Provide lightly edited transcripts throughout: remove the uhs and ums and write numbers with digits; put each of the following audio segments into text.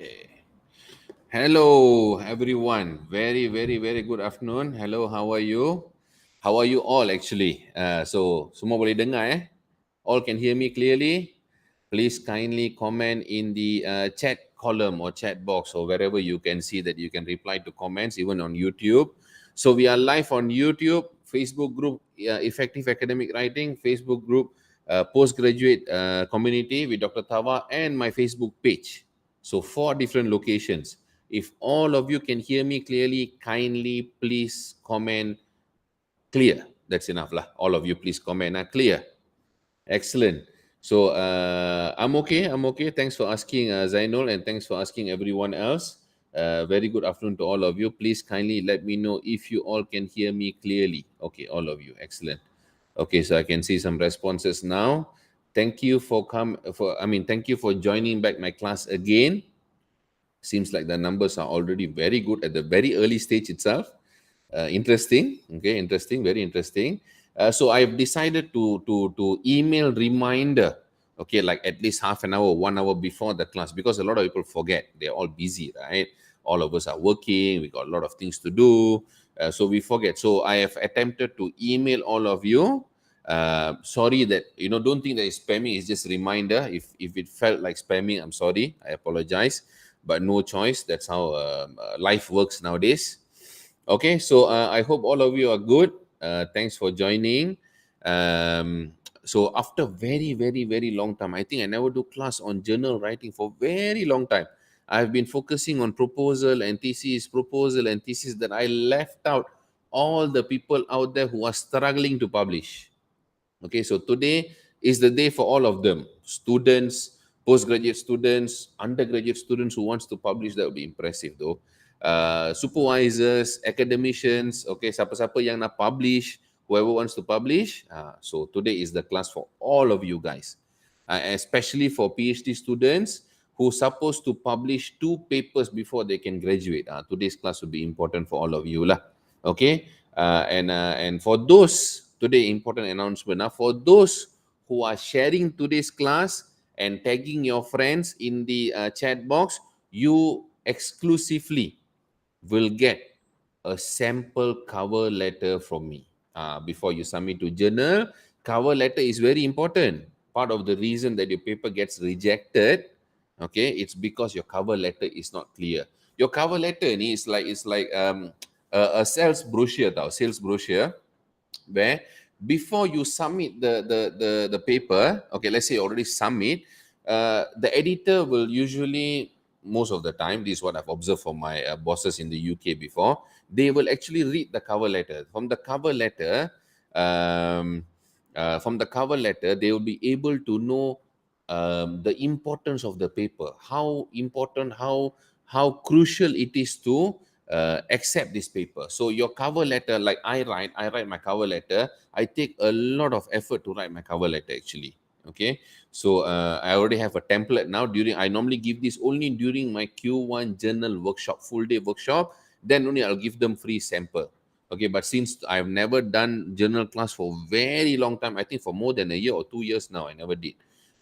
Okay. Hello, everyone. Very good afternoon. Hello, how are you? How are you all actually? Semua boleh dengar eh? All can hear me clearly? Please kindly comment in the chat column or chat box or wherever you can see that you can reply to comments, even on YouTube. So we are live on YouTube, Facebook group, Effective Academic Writing, Facebook group, Postgraduate Community with Dr. Tawa, and my Facebook page. So 4 different locations. If all of you can hear me clearly, kindly please comment clear. That's enough lah. All of you please comment clear. Excellent. So I'm okay. I'm okay. Thanks for asking, Zainul, and thanks for asking everyone else. Very good afternoon to all of you. Please kindly let me know if you all can hear me clearly. Okay, all of you. Excellent. Okay, so I can see some responses now. Thank you for thank you for joining back my class again. Seems like the numbers are already very good at the very early stage itself. Interesting. Okay, interesting. Very interesting. So I've decided to email reminder. Okay, like at least half an hour, 1 hour before the class, because a lot of people forget. They're all busy, right? All of us are working. We got a lot of things to do, so we forget. So I have attempted to email all of you. Sorry that don't think that it's spamming. It's just reminder. If it felt like spamming, I'm sorry. I apologize, but no choice. That's how life works nowadays. Okay, so I hope all of you are good. Thanks for joining. So after very long time, I think I never do class on journal writing for very long time. I've been focusing on proposal and thesis that I left out all the people out there who are struggling to publish. Okay, so today is the day for all of them. Students, postgraduate students, undergraduate students who wants to publish, that would be impressive though. Supervisors, academicians, okay, siapa-siapa yang nak publish, whoever wants to publish. So today is the class for all of you guys, especially for PhD students who supposed to publish 2 papers before they can graduate. Today's class will be important for all of you lah. Okay, and for those, today important announcement. For those who are sharing today's class and tagging your friends in the chat box, you exclusively will get a sample cover letter from me. Before you submit to journal, cover letter is very important. Part of the reason that your paper gets rejected, okay, it's because your cover letter is not clear. Your cover letter ni is like a sales brochure, where before you submit the paper, okay, let's say you already submit, the editor will usually, most of the time, this is what I've observed from my bosses in the UK before, they will actually read the cover letter. From the cover letter, they will be able to know the importance of the paper, how important, how crucial it is to accept this paper. So your cover letter, like I write my cover letter. I take a lot of effort to write my cover letter actually. Okay, so I already have a template now. I normally give this only during my Q1 journal workshop, full day workshop. Then only I'll give them free sample. Okay, but since I've never done journal class for very long time, I think for more than a year or 2 years now, I never did.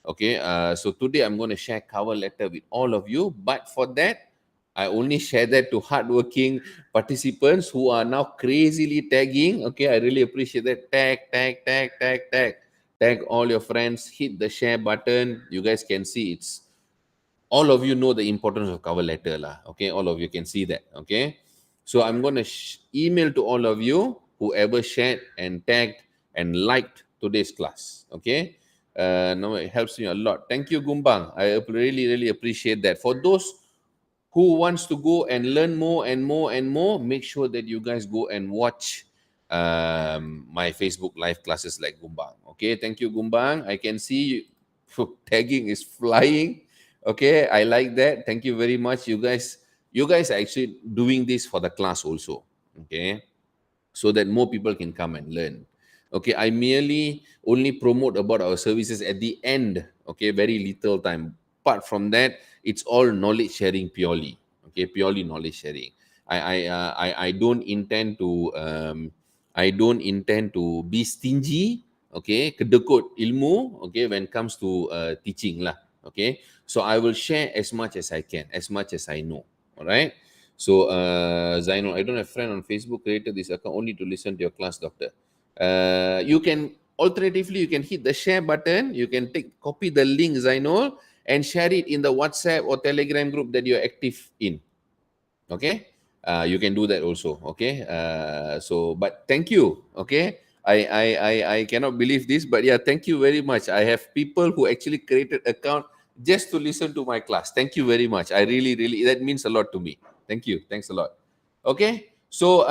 Okay, so today I'm going to share cover letter with all of you. But for that, I only share that to hardworking participants who are now crazily tagging. Okay, I really appreciate that. Tag all your friends, hit the share button. You guys can see it's all of you know the importance of cover letter lah. Okay, all of you can see that. Okay, so I'm going to email to all of you whoever shared and tagged and liked today's class. Okay, no, it helps me a lot. Thank you, Gumbang. I really appreciate that. For those who wants to go and learn more and more, make sure that you guys go and watch my Facebook live classes like Gumbang. Okay, thank you, Gumbang. I can see tagging is flying. Okay, I like that. Thank you very much. You guys are actually doing this for the class also. Okay, so that more people can come and learn. Okay, I merely only promote about our services at the end. Okay, very little time. Apart from that, it's all knowledge sharing purely. Okay, purely knowledge sharing. I don't intend to be stingy. Okay, kedekut ilmu. Okay, when it comes to teaching lah. Okay, so I will share as much as I can, as much as I know. All right. So Zainul, I don't have friend on Facebook, created this account only to listen to your class, doctor. You can alternatively, you can hit the share button, you can copy the link, Zainul, and share it in the WhatsApp or Telegram group that you're active in. Okay, you can do that also. Okay, so but thank you. Okay, I cannot believe this, but yeah, thank you very much. I have people who actually created account just to listen to my class. Thank you very much. I really that means a lot to me. Thank you, thanks a lot. Okay, so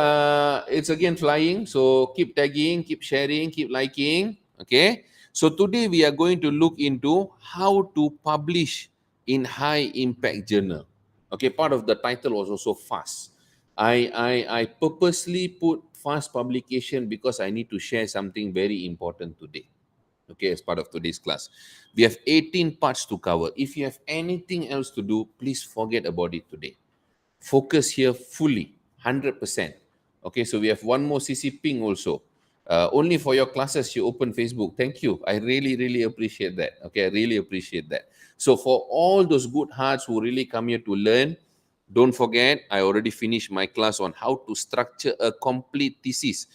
it's again flying, so keep tagging, keep sharing, keep liking. Okay, so today we are going to look into how to publish in high impact journal. Okay, part of the title was also fast. I purposely put fast publication because I need to share something very important today. Okay, as part of today's class, we have 18 parts to cover. If you have anything else to do, please forget about it today. Focus here fully, 100%. Okay, so we have one more CC ping also. Only for your classes you open Facebook. Thank you. I really appreciate that. Okay, I really appreciate that. So for all those good hearts who really come here to learn, don't forget, I already finished my class on how to structure a complete thesis.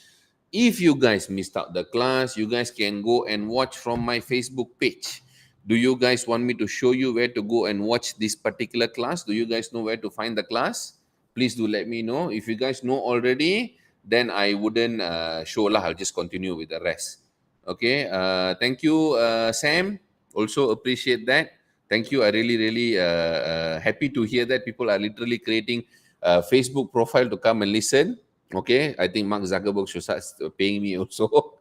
If you guys missed out the class, you guys can go and watch from my Facebook page. Do you guys want me to show you where to go and watch this particular class? Do you guys know where to find the class? Please do let me know. If you guys know already, then I wouldn't show lah. I'll just continue with the rest. Okay. Thank you, Sam. Also appreciate that. Thank you. I really happy to hear that people are literally creating a Facebook profile to come and listen. Okay. I think Mark Zuckerberg should start paying me also.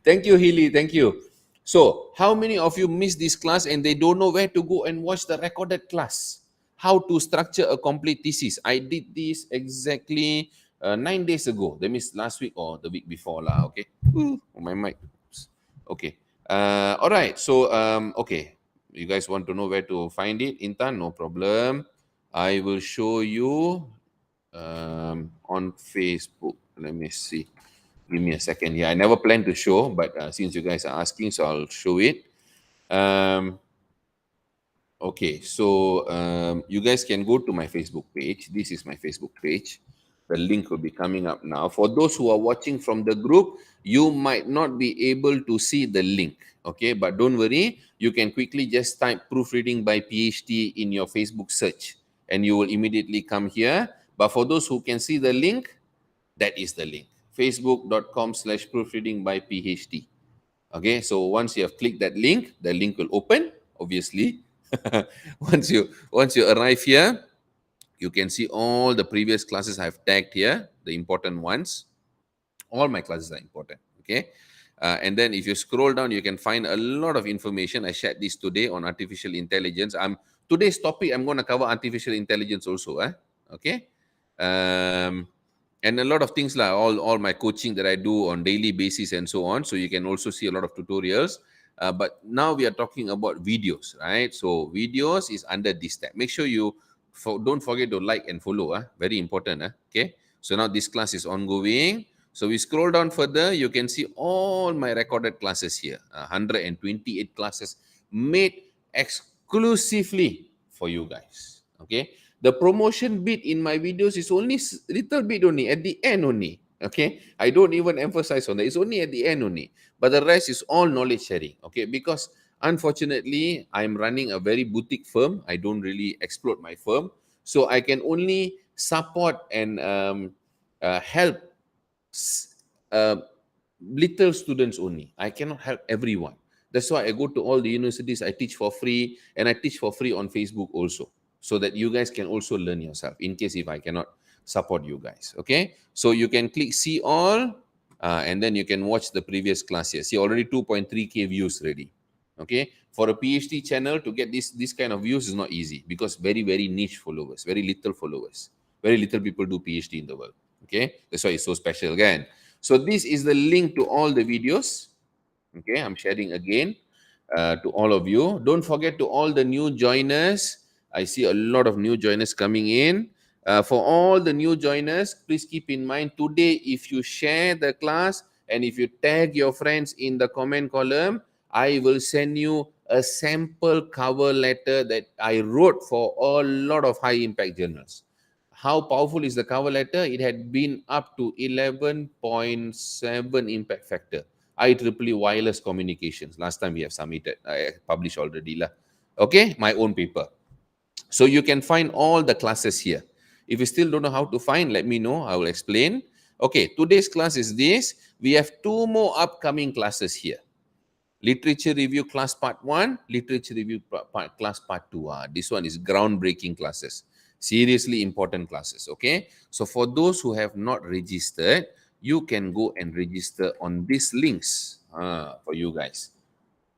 Thank you, Healy. Thank you. So, how many of you missed this class and they don't know where to go and watch the recorded class? How to structure a complete thesis. I did this exactly 9 days ago. That means last week or the week before lah. Okay. Ooh, my mic. Oops. Okay. All right. So, okay. You guys want to know where to find it? Intan, no problem. I will show you on Facebook. Let me see. Give me a second here. I never planned to show, but since you guys are asking, so I'll show it. Okay, so you guys can go to my Facebook page. This is my Facebook page. The link will be coming up now. For those who are watching from the group, you might not be able to see the link. Okay, but don't worry. You can quickly just type proofreading by PhD in your Facebook search and you will immediately come here. But for those who can see the link, that is the link. Facebook.com/proofreading by PhD. Okay, so once you have clicked that link, the link will open, obviously. once you arrive here, you can see all the previous classes I've tagged here, the important ones. All my classes are important. Okay. And then if you scroll down, you can find a lot of information. I shared this today on artificial intelligence. Today's topic, I'm going to cover artificial intelligence also. Okay. And a lot of things like all my coaching that I do on daily basis and so on. So you can also see a lot of tutorials. But now we are talking about videos, right? So videos is under this tab. Make sure you don't forget to like and follow. Very important. Okay. So now this class is ongoing. So we scroll down further, you can see all my recorded classes here. 128 classes made exclusively for you guys. Okay. The promotion bit in my videos is only little bit only, at the end only. Okay. I don't even emphasize on that. It's only at the end only. But the rest is all knowledge sharing. Okay. Because unfortunately, I'm running a very boutique firm. I don't really explode my firm. So I can only support and help little students only. I cannot help everyone. That's why I go to all the universities. I teach for free, and I teach for free on Facebook also, so that you guys can also learn yourself in case if I cannot support you guys. Okay, so you can click see all, and then you can watch the previous class here. See, already 2.3K views ready. Okay, for a PhD channel to get this kind of views is not easy, because very niche followers, very little followers, very little people do PhD in the world. Okay, that's why it's so special again. So this is the link to all the videos. Okay, I'm sharing again to all of you. Don't forget to all the new joiners. I see a lot of new joiners coming in. For all the new joiners, please keep in mind today, if you share the class and if you tag your friends in the comment column, I will send you a sample cover letter that I wrote for a lot of high impact journals. How powerful is the cover letter? It had been up to 11.7 impact factor. IEEE wireless communications. Last time we have submitted, I published already lah. Okay, my own paper. So you can find all the classes here. If you still don't know how to find, let me know. I will explain. Okay, today's class is this. We have two more upcoming classes here. Literature Review Class Part 1, Literature Review Class Part 2. This one is groundbreaking classes. Seriously important classes, okay? So for those who have not registered, you can go and register on these links for you guys.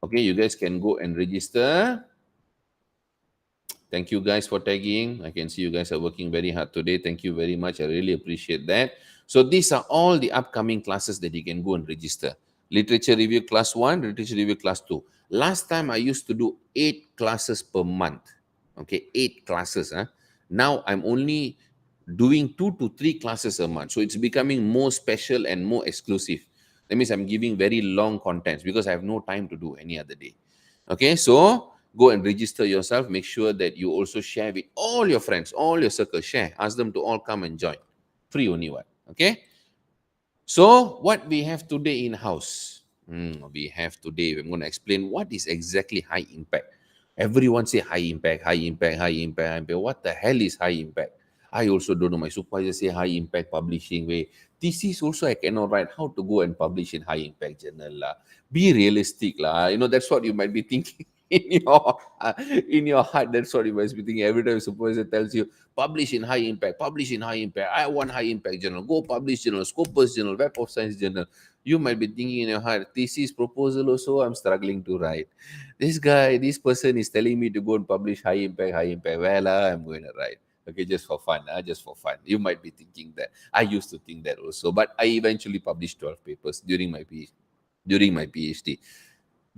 Okay, you guys can go and register. Thank you guys for tagging. I can see you guys are working very hard today. Thank you very much. I really appreciate that. So these are all the upcoming classes that you can go and register. Literature Review Class 1, Literature Review Class 2. Last time I used to do 8 classes per month. Okay, 8 classes. Now I'm only doing 2 to 3 classes a month. So it's becoming more special and more exclusive. That means I'm giving very long contents because I have no time to do any other day. Okay, so go and register yourself. Make sure that you also share with all your friends, all your circle. Share. Ask them to all come and join. Free only one. Okay. So what we have today in house? We have today. I'm going to explain what is exactly high impact. Everyone say high impact, high impact, high impact, high impact. What the hell is high impact? I also don't know. My supervisor say high impact publishing way. Thesis also I cannot write. How to go and publish in high impact journal lah? Be realistic lah. You know that's what you might be thinking in your heart. That's what you must be thinking every time supervisor tells you publish in high impact, publish in high impact. I want high impact journal. Go publish journal, Scopus journal, Web of Science journal. You might be thinking in your heart, thesis proposal also I'm struggling to write. This person is telling me to go and publish high impact, high impact. Well, I'm going to write. Okay, just for fun, just for fun. You might be thinking that. I used to think that also, but I eventually published 12 papers during my PhD.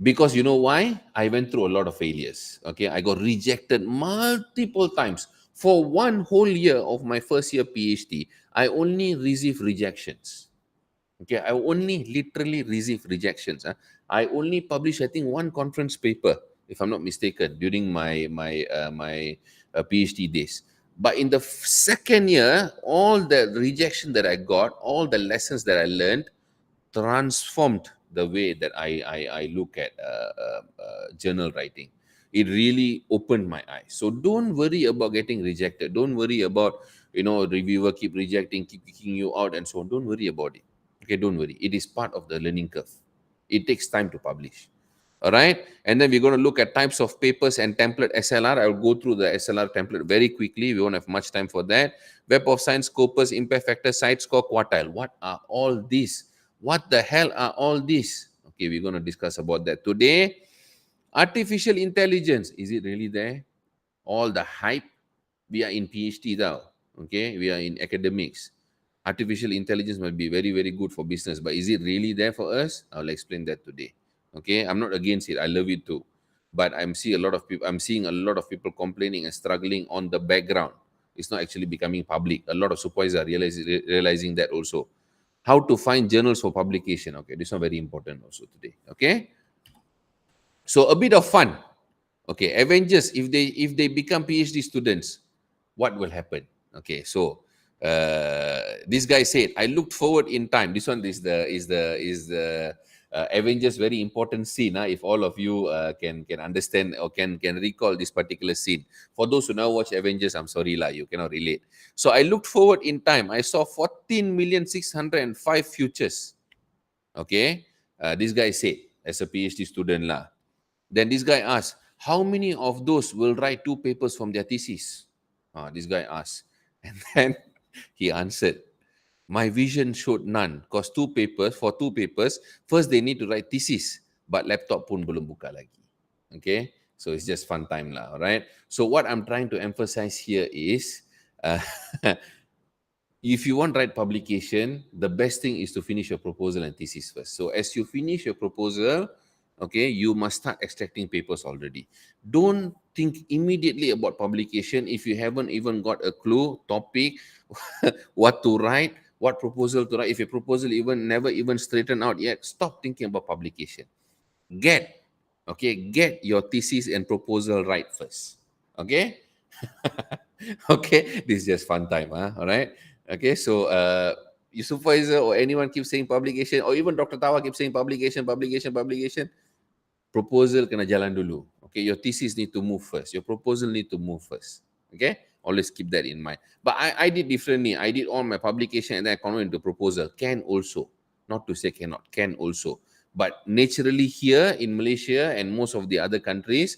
Because you know why? I went through a lot of failures. Okay, I got rejected multiple times. For one whole year of my first year PhD, I only received rejections. Okay, I only literally received rejections. I only published, I think, one conference paper, if I'm not mistaken, during my PhD days. But in the second year, all the rejection that I got, all the lessons that I learned, transformed the way that I look at journal writing. It really opened my eyes. So don't worry about getting rejected. Don't worry about, reviewer keep rejecting, keep kicking you out and so on. Don't worry about it. Okay, don't worry. It is part of the learning curve. It takes time to publish. All right. And then we're going to look at types of papers and template SLR. I'll go through the SLR template very quickly. We won't have much time for that. Web of Science, Scopus, impact factor, side score, quartile. What are all these? What the hell are all these? Okay, we're going to discuss about that today. Artificial intelligence, is it really there? All the hype. We are in PhD now. Okay, we are in academics. Artificial intelligence might be very, very good for business, but is it really there for us? I'll explain that today. Okay, I'm not against it. I love it too. But I'm seeing a lot of people complaining and struggling on the background. It's not actually becoming public. A lot of supervisors are realizing that also. How to find journals for publication. Okay, this one very important also today. Okay, so a bit of fun. Okay, Avengers, if they become PhD students, what will happen? Okay, so this guy said, I looked forward in time. This one is the Avengers very important scene. If all of you can understand or can recall this particular scene. For those who now watch Avengers, I'm sorry lah, you cannot relate. So I looked forward in time. I saw 14,605,000 futures. Okay, this guy said as a PhD student lah. Then this guy asked, how many of those will write 2 papers from their thesis? This guy asked. And then he answered, my vision showed none. Because 2 papers, first they need to write thesis. But laptop pun belum buka lagi. Okay? So it's just fun time lah, alright? So what I'm trying to emphasize here is, if you want to write publication, the best thing is to finish your proposal and thesis first. So as you finish your proposal, okay, you must start extracting papers already. Don't think immediately about publication if you haven't even got a clue, topic, what to write, what proposal to write. If your proposal never even straightened out yet, stop thinking about publication. Okay, get your thesis and proposal right first. Okay. Okay, this is just fun time, huh? All right. Okay, so your supervisor or anyone keeps saying publication, or even Dr. Tawa keeps saying publication, publication, publication. Proposal kena jalan dulu. Okay, your thesis need to move first. Your proposal need to move first. Okay, always keep that in mind. But I did differently. I did all my publication and then I convert into proposal. Can also, not to say cannot, can also. But naturally here in Malaysia and most of the other countries,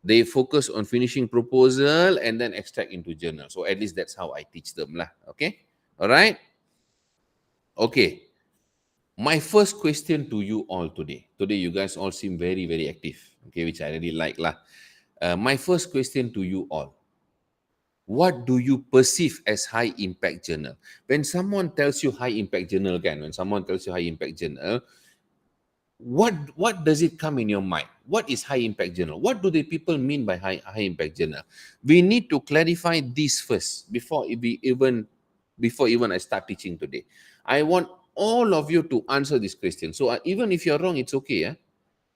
they focus on finishing proposal and then extract into journal. So at least that's how I teach them lah. Okay, all right. Okay, my first question to you all today. Today, you guys all seem very, very active. Okay, which I really like lah. My first question to you all. What do you perceive as high impact journal? When someone tells you high impact journal, when someone tells you high impact journal, what does it come in your mind? What is high impact journal? What do the people mean by high impact journal? We need to clarify this first before even I start teaching today. I want all of you to answer this question. So even if you're wrong, it's okay.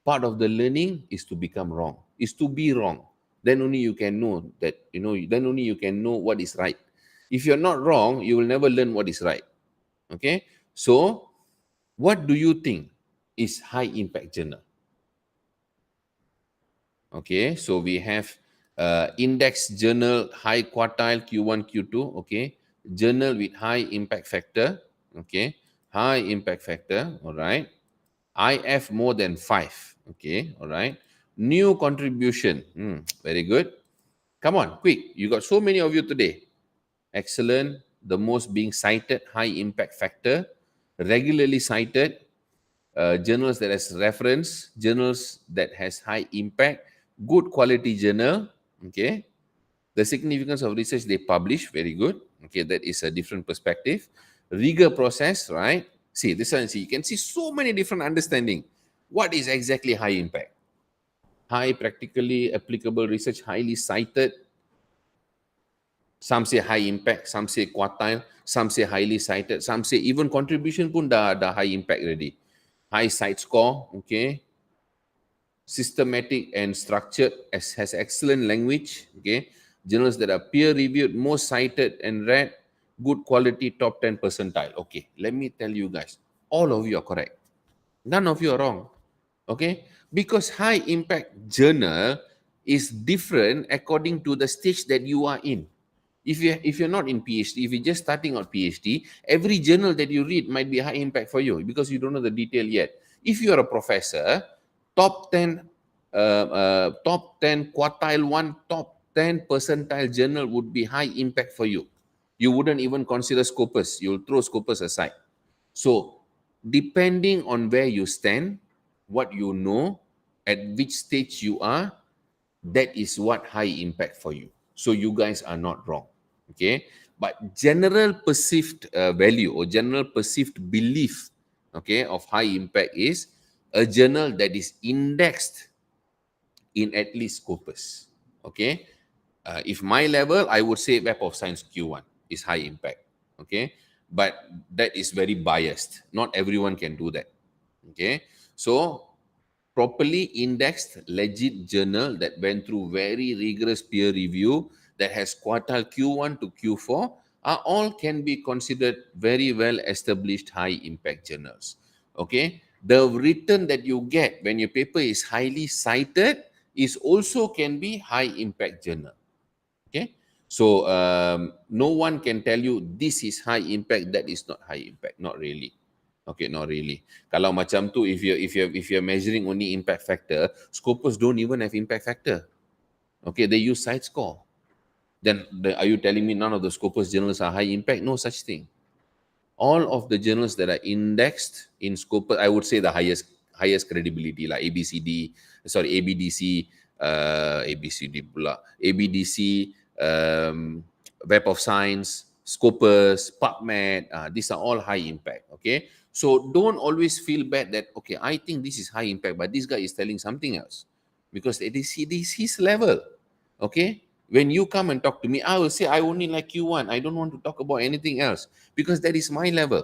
Part of the learning is to become wrong, is to be wrong. Then only you can know that, then only you can know what is right. If you're not wrong, you will never learn what is right. Okay, so what do you think is high impact journal? Okay, so we have index journal high quartile Q1, Q2. Okay, journal with high impact factor. Okay, high impact factor. All right, IF more than 5. Okay, all right. New contribution. Very good. Come on, quick. You got so many of you today. Excellent. The most being cited, high impact factor, regularly cited, journals that has reference, journals that has high impact, good quality journal. Okay. The significance of research they publish, very good. Okay, that is a different perspective. Rigor process, right? See, this one, see, you can see so many different understanding. What is exactly high impact? High practically applicable research, highly cited. Some say high impact, some say quartile, some say highly cited, some say even contribution pun dah high impact already. High site score, okay. Systematic and structured, has excellent language, okay. Journals that are peer reviewed, most cited and read, good quality, top 10 percentile. Okay, let me tell you guys, all of you are correct. None of you are wrong. Okay, because high impact journal is different according to the stage that you are in. If you're not in PhD, if you're just starting out PhD, every journal that you read might be high impact for you because you don't know the detail yet. If you are a professor, top 10 top 10 quartile 1, top 10 percentile journal would be high impact for you. You wouldn't even consider Scopus. You'll throw Scopus aside. So depending on where you stand, what you know, at which stage you are, that is what high impact for you. So you guys are not wrong. Okay, but general perceived value or general perceived belief, okay, of high impact is a journal that is indexed in at least Scopus. Okay, if my level, I would say Web of Science Q1 is high impact. Okay, but that is very biased. Not everyone can do that. Okay, so properly indexed, legit journal that went through very rigorous peer review, that has quartile Q1 to Q4, are all can be considered very well established high impact journals. Okay, the return that you get when your paper is highly cited is also can be high impact journal. Okay, so no one can tell you this is high impact, that is not high impact. Not really. Okay, not really. Kalau macam tu, if you're measuring only impact factor, Scopus don't even have impact factor. Okay, they use site score. Then are you telling me none of the Scopus journals are high impact? No such thing. All of the journals that are indexed in Scopus, I would say the highest credibility, like ABDC, Web of Science, Scopus, PubMed, these are all high impact. Okay, so don't always feel bad that, okay, I think this is high impact, but this guy is telling something else, because it is his level. Okay, when you come and talk to me, I will say I only like Q1. I don't want to talk about anything else because that is my level.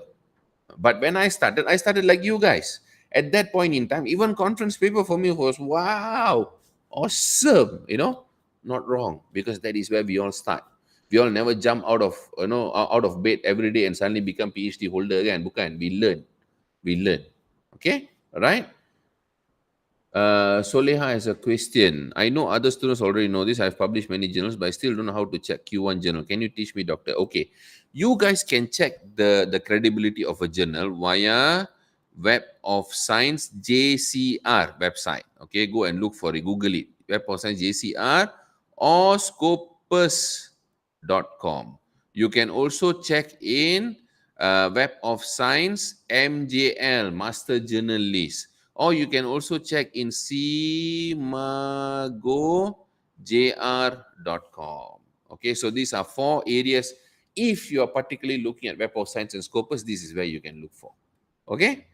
But when I started like you guys. At that point in time, even conference paper for me was, wow, awesome, not wrong, because that is where we all start. We all never jump out of, out of bed every day and suddenly become PhD holder again. Bukan, we learn. Okay, all right. Soleha has a question. I know other students already know this. I've published many journals, but I still don't know how to check Q1 journal. Can you teach me, doctor? Okay. You guys can check the credibility of a journal via Web of Science JCR website. Okay, go and look for it. Google it. Web of Science JCR or scopus.com. You can also check in Web of Science MJL Master Journal List, or you can also check in cmagojr.com. Okay, so these are 4 areas. If you are particularly looking at Web of Science and Scopus, this is where you can look for. Okay.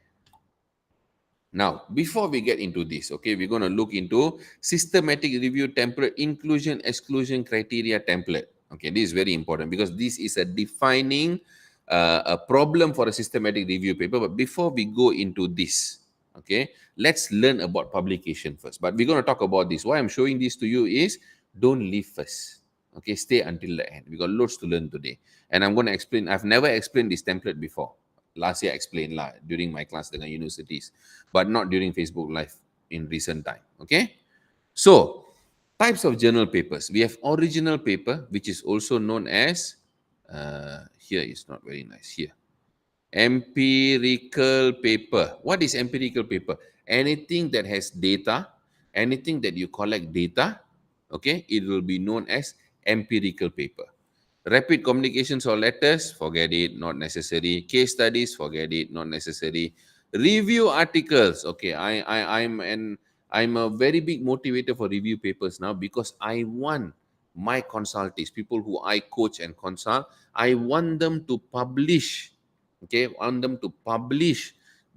Now, before we get into this, okay, we're going to look into systematic review template, inclusion, exclusion criteria template. Okay, this is very important because this is a defining a problem for a systematic review paper. But before we go into this, okay, let's learn about publication first. But we're going to talk about this. Why I'm showing this to you is don't leave first. Okay, stay until the end. We got loads to learn today. And I'm going to explain. I've never explained this template before. Last year I explained lah during my class dengan universities, but not during Facebook Live in recent time. Okay, so types of journal papers. We have original paper, which is also known as here is not very nice here. Empirical paper. What is empirical paper? Anything that has data, anything that you collect data, okay, it will be known as empirical paper. Rapid communications or letters, forget it, not necessary. Case studies, forget it, not necessary. Review articles, okay. I'm a very big motivator for review papers now because I want my consultees, people who I coach and consult, I want them to publish, okay, want them to publish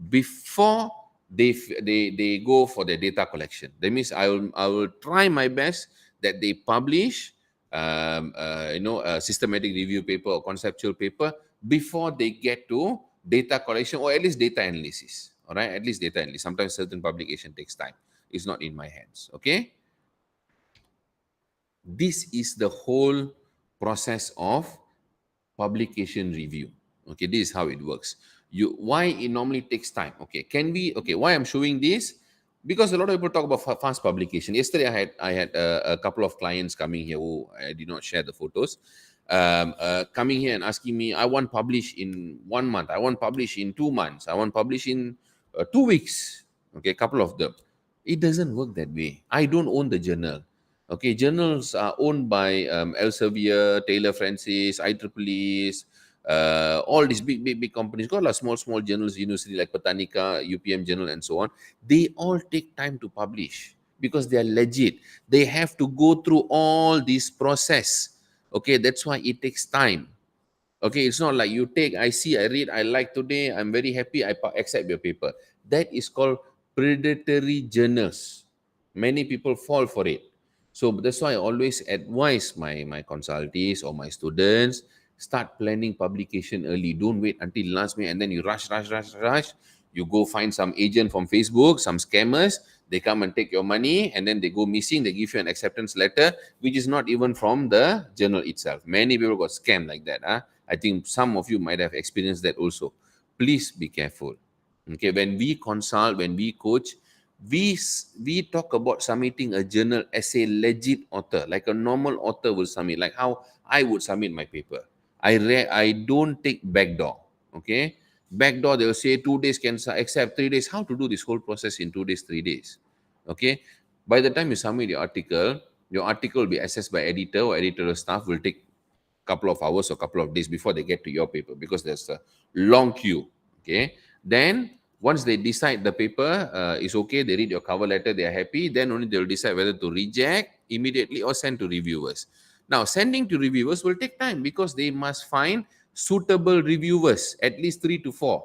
before they go for the data collection. That means I will try my best that they publish a systematic review paper or conceptual paper before they get to data collection or at least data analysis. All right, at least data analysis. Sometimes certain publication takes time. It's not in my hands. Okay. This is the whole process of publication review. Okay, this is how it works. Why it normally takes time. Okay, why I'm showing this? Because a lot of people talk about fast publication. Yesterday I had a couple of clients coming here who I did not share the photos. Coming here and asking me, I want publish in 1 month, I want publish in 2 months, I want publish in 2 weeks. Okay, a couple of them. It doesn't work that way. I don't own the journal. Okay, journals are owned by Elsevier, Taylor Francis, IEEEs, all these big companies. Got a lot of small journals, university like Botanica, UPM Journal, and so on. They all take time to publish because they are legit. They have to go through all this process. Okay, that's why it takes time. Okay, it's not like you take, I see, I read, I like today, I'm very happy, I accept your paper. That is called predatory journals. Many people fall for it. So that's why I always advise my consultees or my students, start planning publication early. Don't wait until last minute and then you rush. You go find some agent from Facebook, some scammers, they come and take your money and then they go missing. They give you an acceptance letter, which is not even from the journal itself. Many people got scammed like that. I think some of you might have experienced that also. Please be careful. Okay, when we consult, when we coach, we talk about submitting a journal as a legit author, like a normal author will submit, like how I would submit my paper. I don't take backdoor. Okay, backdoor they will say 2 days can accept, 3 days. How to do this whole process in 2 days, 3 days? Okay, by the time you submit your article will be assessed by editor or editorial staff, will take couple of hours or couple of days before they get to your paper because there's a long queue. Okay, then once they decide the paper is okay, they read your cover letter, they are happy, then only they will decide whether to reject immediately or send to reviewers. Now, sending to reviewers will take time because they must find suitable reviewers, at least 3 to 4.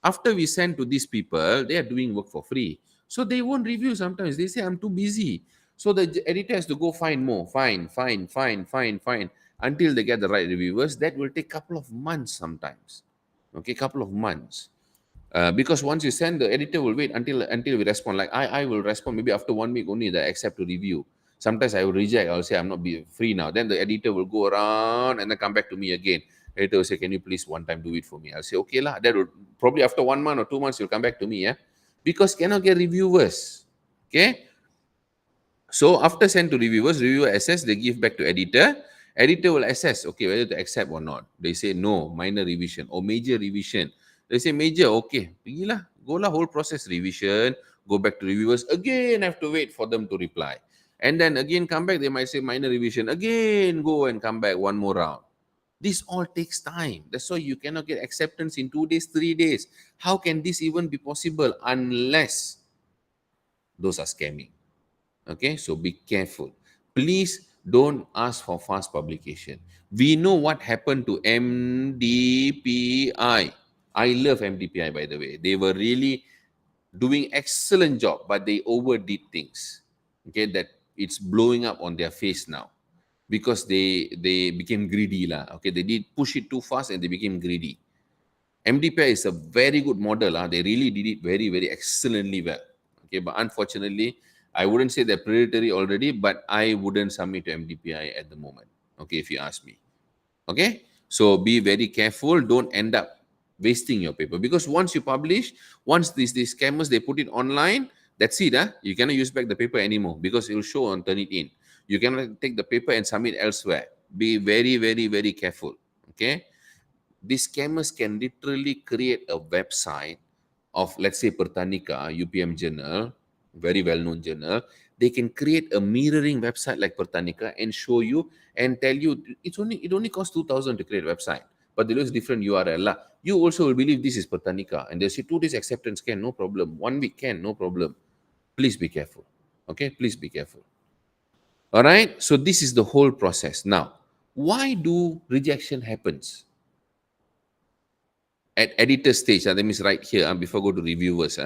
After we send to these people, they are doing work for free. So they won't review sometimes. They say, I'm too busy. So the editor has to go find more, find, until they get the right reviewers. That will take a couple of months sometimes. Okay, couple of months. Because once you send, the editor will wait until we respond. Like I will respond maybe after 1 week only, that I accept to review. Sometimes I will reject. I'll say I'm not be free now. Then the editor will go around and then come back to me again. Editor will say, "Can you please one time do it for me?" I'll say, "Okay lah." That will probably after 1 month or 2 months he'll come back to me. Yeah, because cannot get reviewers. Okay, so after send to reviewers, reviewer assess, they give back to editor. Editor will assess, okay, whether to accept or not. They say no, minor revision or major revision. They say major, okay, pergilah, go lah, whole process revision, go back to reviewers, again have to wait for them to reply. And then again come back, they might say minor revision, again go and come back one more round. This all takes time. That's why you cannot get acceptance in 2 days, 3 days. How can this even be possible unless those are scamming? Okay, so be careful. Please don't ask for fast publication. We know what happened to MDPI. I love MDPI, by the way. They were really doing excellent job, but they overdid things. Okay, that it's blowing up on their face now because they became greedy lah. Okay, they did push it too fast and they became greedy. MDPI is a very good model. They really did it very, very excellently well. Okay, but unfortunately, I wouldn't say they're predatory already, but I wouldn't submit to MDPI at the moment. Okay, if you ask me. Okay, so be very careful. Don't end up wasting your paper, because once you publish, once these scammers they put it online, that's it. You cannot use back the paper anymore because it will show on Turnitin. You cannot take the paper and submit elsewhere. Be very, very, very careful. Okay, these scammers can literally create a website of, let's say, Pertanika, UPM journal, very well-known journal. They can create a mirroring website like Pertanika and show you and tell you it only costs 2,000 to create a website, but they use different URL lah. You also will believe this is Pertanika, and they say 2 days acceptance can, no problem. 1 week can, no problem. Please be careful. Okay, please be careful. All right. So this is the whole process. Now, why do rejection happens? At editor stage, that means right here, before go to reviewers,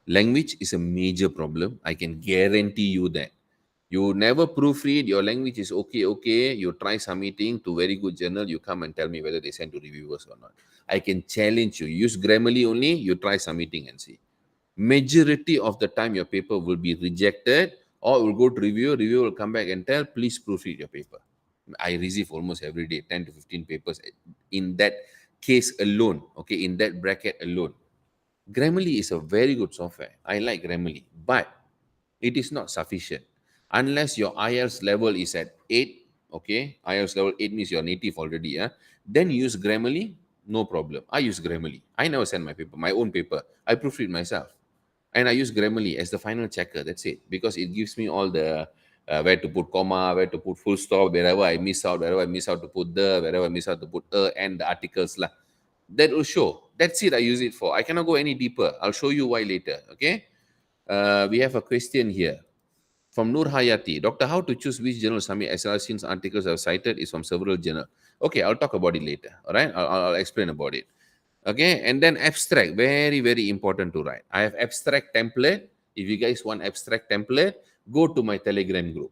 language is a major problem. I can guarantee you that. You never proofread, your language is okay, you try submitting to very good journal, you come and tell me whether they send to reviewers or not. I can challenge you. Use Grammarly only, you try submitting and see. Majority of the time, your paper will be rejected or will go to review. Reviewer will come back and tell, please proofread your paper. I receive almost every day 10 to 15 papers in that case alone, okay, in that bracket alone. Grammarly is a very good software. I like Grammarly, but it is not sufficient. Unless your IELTS level is at 8, okay, IELTS level 8 means you're native already, then use Grammarly, no problem. I use Grammarly. I never send my paper, my own paper. I proofread myself. And I use Grammarly as the final checker. That's it. Because it gives me all the where to put comma, where to put full stop, wherever I miss out, wherever I miss out to put the, wherever I miss out to put and the articles lah. That will show. That's it. I use it for. I cannot go any deeper. I'll show you why later. Okay. We have a question here from Nur Hayati. Doctor, how to choose which journal submit SLR since articles I've cited is from several journals? Okay, I'll talk about it later. All right. I'll explain about it. Okay, and then abstract, very, very important to write. I have abstract template. If you guys want abstract template, go to my Telegram group.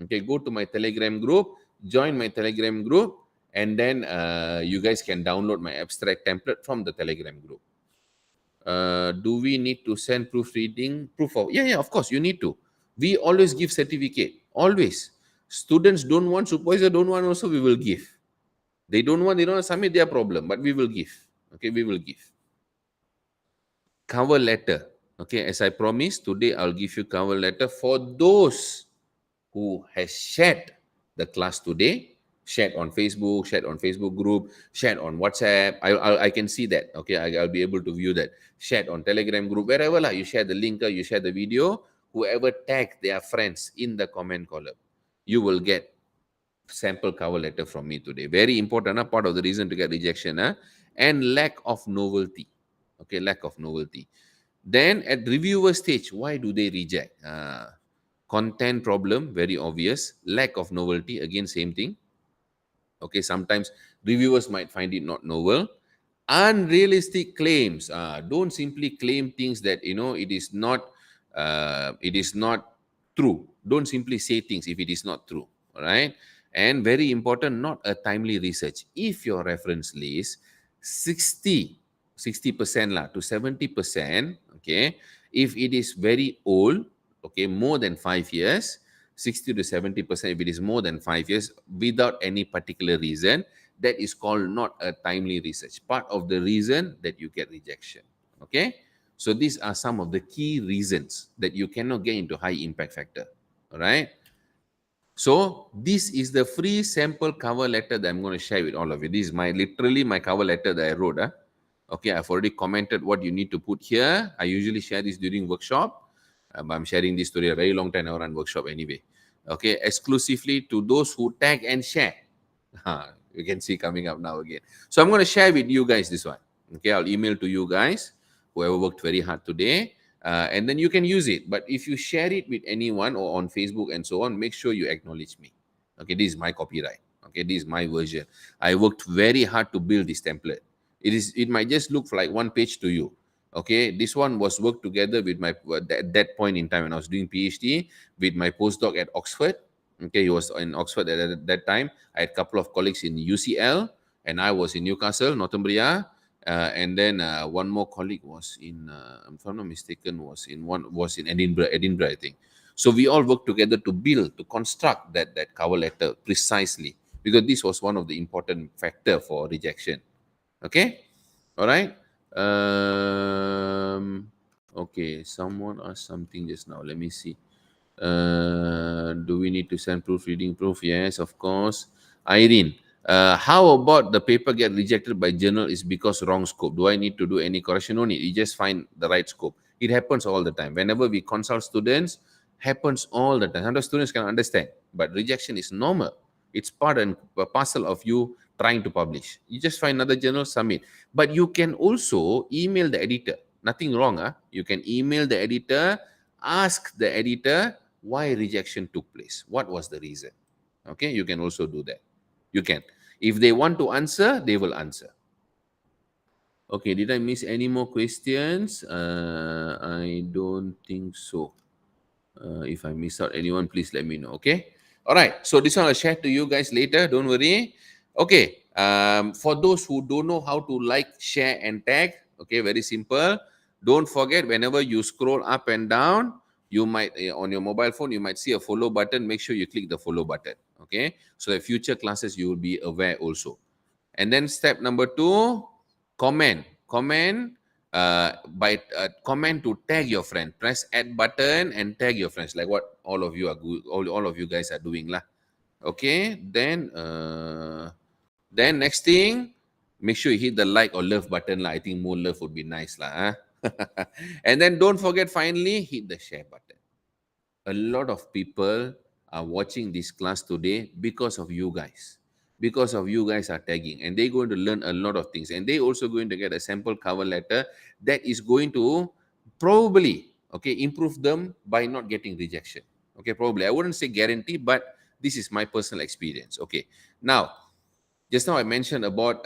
Okay, go to my Telegram group, join my Telegram group, and then you guys can download my abstract template from the Telegram group. Do we need to send proofreading? Proof of, yeah, of course, you need to. We always give certificate, always. Students don't want, supervisor don't want also, we will give. They don't want to submit, their problem, but we will give. Okay, we will give. Cover letter. Okay, as I promised, today I'll give you cover letter for those who has shared the class today, shared on Facebook group, shared on WhatsApp. I can see that. Okay, I'll be able to view that. Shared on Telegram group, wherever lah, you share the link, you share the video. Whoever tag their friends in the comment column, you will get sample cover letter from me today. Very important, part of the reason to get rejection, and lack of novelty. Okay, lack of novelty. Then at reviewer stage, why do they reject? Content problem, very obvious. Lack of novelty, again, same thing. Okay, sometimes reviewers might find it not novel. Unrealistic claims. Don't simply claim things that it is not true. Don't simply say things if it is not true. All right. And very important, not a timely research. If your reference list 60 60% lah, to 70%, okay, if it is very old, okay, more than 5 years, 60 to 70%, if it is more than 5 years, without any particular reason, that is called not a timely research. Part of the reason that you get rejection, okay? So these are some of the key reasons that you cannot get into high impact factor, all right? So this is the free sample cover letter that I'm going to share with all of you. This is literally my cover letter that I wrote. Okay, I've already commented what you need to put here. I usually share this during workshop. But I'm sharing this today a very long time. I run workshop anyway. Okay, exclusively to those who tag and share. You can see coming up now again. So I'm going to share with you guys this one. Okay, I'll email to you guys, whoever worked very hard today. And then you can use it. But if you share it with anyone or on Facebook and so on, make sure you acknowledge me. Okay, this is my copyright. Okay, this is my version. I worked very hard to build this template. It might just look like one page to you. Okay, this one was worked together with my at that point in time when I was doing PhD with my postdoc at Oxford. Okay, he was in Oxford at that time. I had a couple of colleagues in UCL, and I was in Newcastle, Northumbria. And then one more colleague was in, if I'm not mistaken, was in Edinburgh, I think. So we all worked together to build, to construct that cover letter precisely, because this was one of the important factor for rejection. Okay, all right. Okay, someone asked something just now. Let me see. Do we need to send proofreading proof? Yes, of course. Irene, how about the paper get rejected by journal is because wrong scope? Do I need to do any correction? No need. You just find the right scope. It happens all the time. Whenever we consult students, happens all the time. Sometimes students can understand, but rejection is normal. It's part and parcel of you trying to publish. You just find another journal, submit. But you can also email the editor. Nothing wrong. You can email the editor, ask the editor why rejection took place. What was the reason? Okay, you can also do that. You can. If they want to answer, they will answer. Okay, did I miss any more questions? I don't think so. If I miss out anyone, please let me know. Okay. All right. So this one I'll share to you guys later. Don't worry. Okay. For those who don't know how to like, share, and tag, okay, very simple. Don't forget, whenever you scroll up and down, you might on your mobile phone, you might see a follow button. Make sure you click the follow button. Okay. So the future classes you will be aware also. And then step number 2, comment. Comment to tag your friend. Press add button and tag your friends, like what all of you are all of you guys are doing lah. Okay, then next thing, make sure you hit the like or love button lah. I think more love would be nice lah. And then don't forget, finally, hit the share button. A lot of people are watching this class today because of you guys. Because of you guys are tagging, and they're going to learn a lot of things, and they also going to get a sample cover letter that is going to probably, okay, improve them by not getting rejection. Okay, probably. I wouldn't say guarantee, but this is my personal experience. Okay, now, just now I mentioned about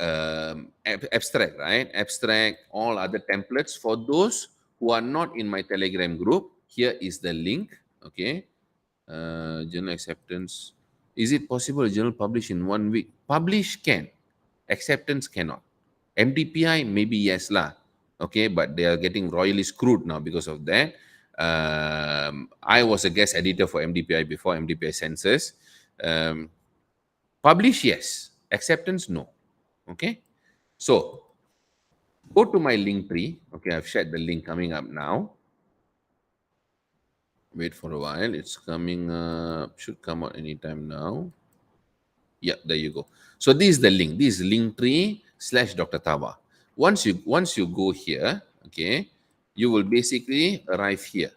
abstract, right? Abstract, all other templates. For those who are not in my Telegram group, here is the link. Okay, journal acceptance. Is it possible a journal publish in 1 week? Publish can, acceptance cannot. MDPI maybe yes lah. Okay, but they are getting royally screwed now because of that. I was a guest editor for MDPI before MDPI census. Publish yes, acceptance no. Okay, so go to my link tree. Okay, I've shared the link coming up now. Wait for a while. It's coming up. Should come out anytime now. Yeah, there you go. So this is the link. This is linktree/Dr. Tawa. Once you go here, okay, you will basically arrive here.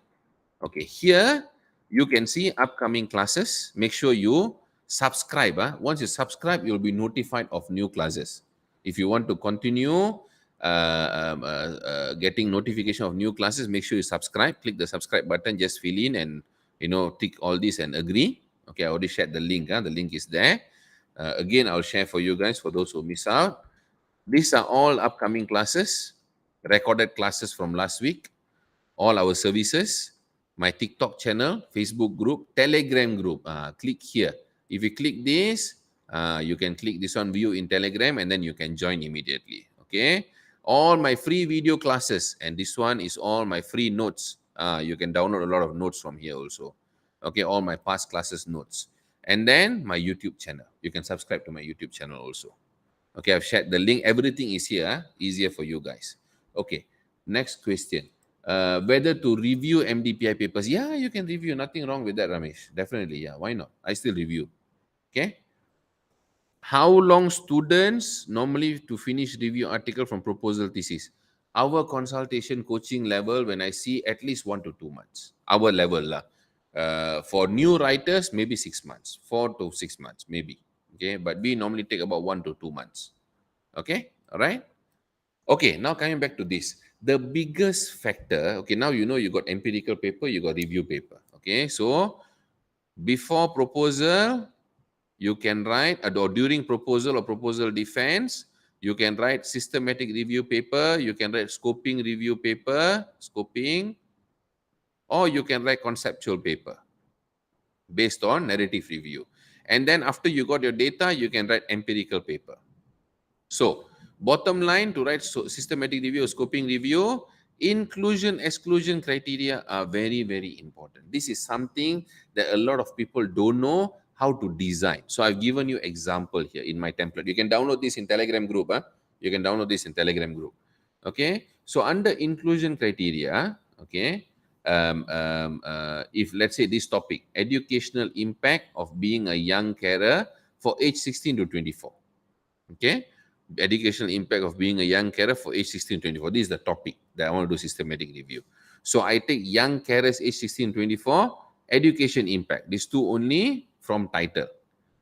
Okay, here you can see upcoming classes. Make sure you subscribe. Once you subscribe, you'll be notified of new classes. If you want to continue getting notification of new classes, make sure you subscribe. Click the subscribe button. Just fill in and tick all this and agree. Okay, I already shared the link. The link is there. Again, I'll share for you guys for those who miss out. These are all upcoming classes, recorded classes from last week, all our services, my TikTok channel, Facebook group, Telegram group. Click here. If you click this, you can click this one, view in Telegram, and then you can join immediately. Okay. all my free video classes, and this one is all my free notes. You can download a lot of notes from here also. Okay, all my past classes notes. And then my YouTube channel. You can subscribe to my YouTube channel also. Okay, I've shared the link. Everything is here. Easier for you guys. Okay, next question. Whether to review MDPI papers. Yeah, you can review. Nothing wrong with that, Ramesh. Definitely, yeah. Why not? I still review. Okay. How long students normally to finish review article from proposal thesis? Our consultation coaching level, when I see at least 1 to 2 months. Our level lah. For new writers, maybe 6 months, 4 to 6 months, maybe. Okay, but we normally take about 1 to 2 months. Okay, all right. Okay, now coming back to this, the biggest factor. Okay, now you know you got empirical paper, you got review paper. Okay, so before proposal, you can write, or during proposal or proposal defense, you can write systematic review paper, you can write scoping review paper, scoping, or you can write conceptual paper based on narrative review. And then after you got your data, you can write empirical paper. So, bottom line, to write systematic review or scoping review, inclusion exclusion criteria are very, very important. This is something that a lot of people don't know how to design. So I've given you example here in my template. You can download this in Telegram group. You can download this in Telegram group. Okay. So under inclusion criteria, okay, if let's say this topic, educational impact of being a young carer for age 16 to 24. Okay, educational impact of being a young carer for age 16 to 24. This is the topic that I want to do systematic review. So I take young carers age 16 to 24, education impact. These two only from title.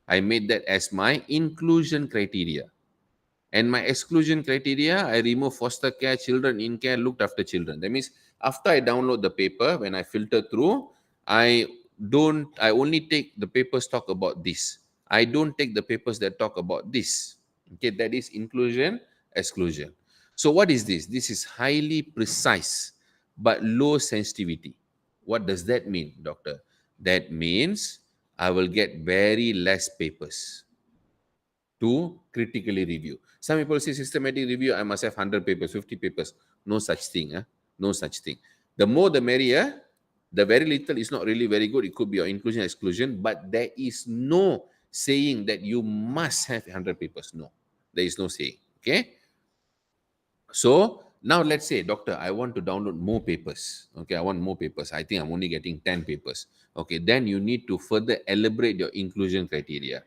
I made that as my inclusion criteria. And my exclusion criteria, I remove foster care, children in care, looked after children. That means after I download the paper, when I filter through, I only take the papers talk about this. I don't take the papers that talk about this. Okay, that is inclusion, exclusion. So what is this? This is highly precise but low sensitivity. What does that mean, doctor? That means I will get very less papers to critically review. Some people say systematic review, I must have 100 papers, 50 papers. No such thing. No such thing. The more the merrier. The very little is not really very good. It could be your inclusion, exclusion, but there is no saying that you must have 100 papers. No, there is no saying. Okay. So now let's say, doctor, I want to download more papers. Okay, I want more papers. I think I'm only getting 10 papers. Okay, then you need to further elaborate your inclusion criteria.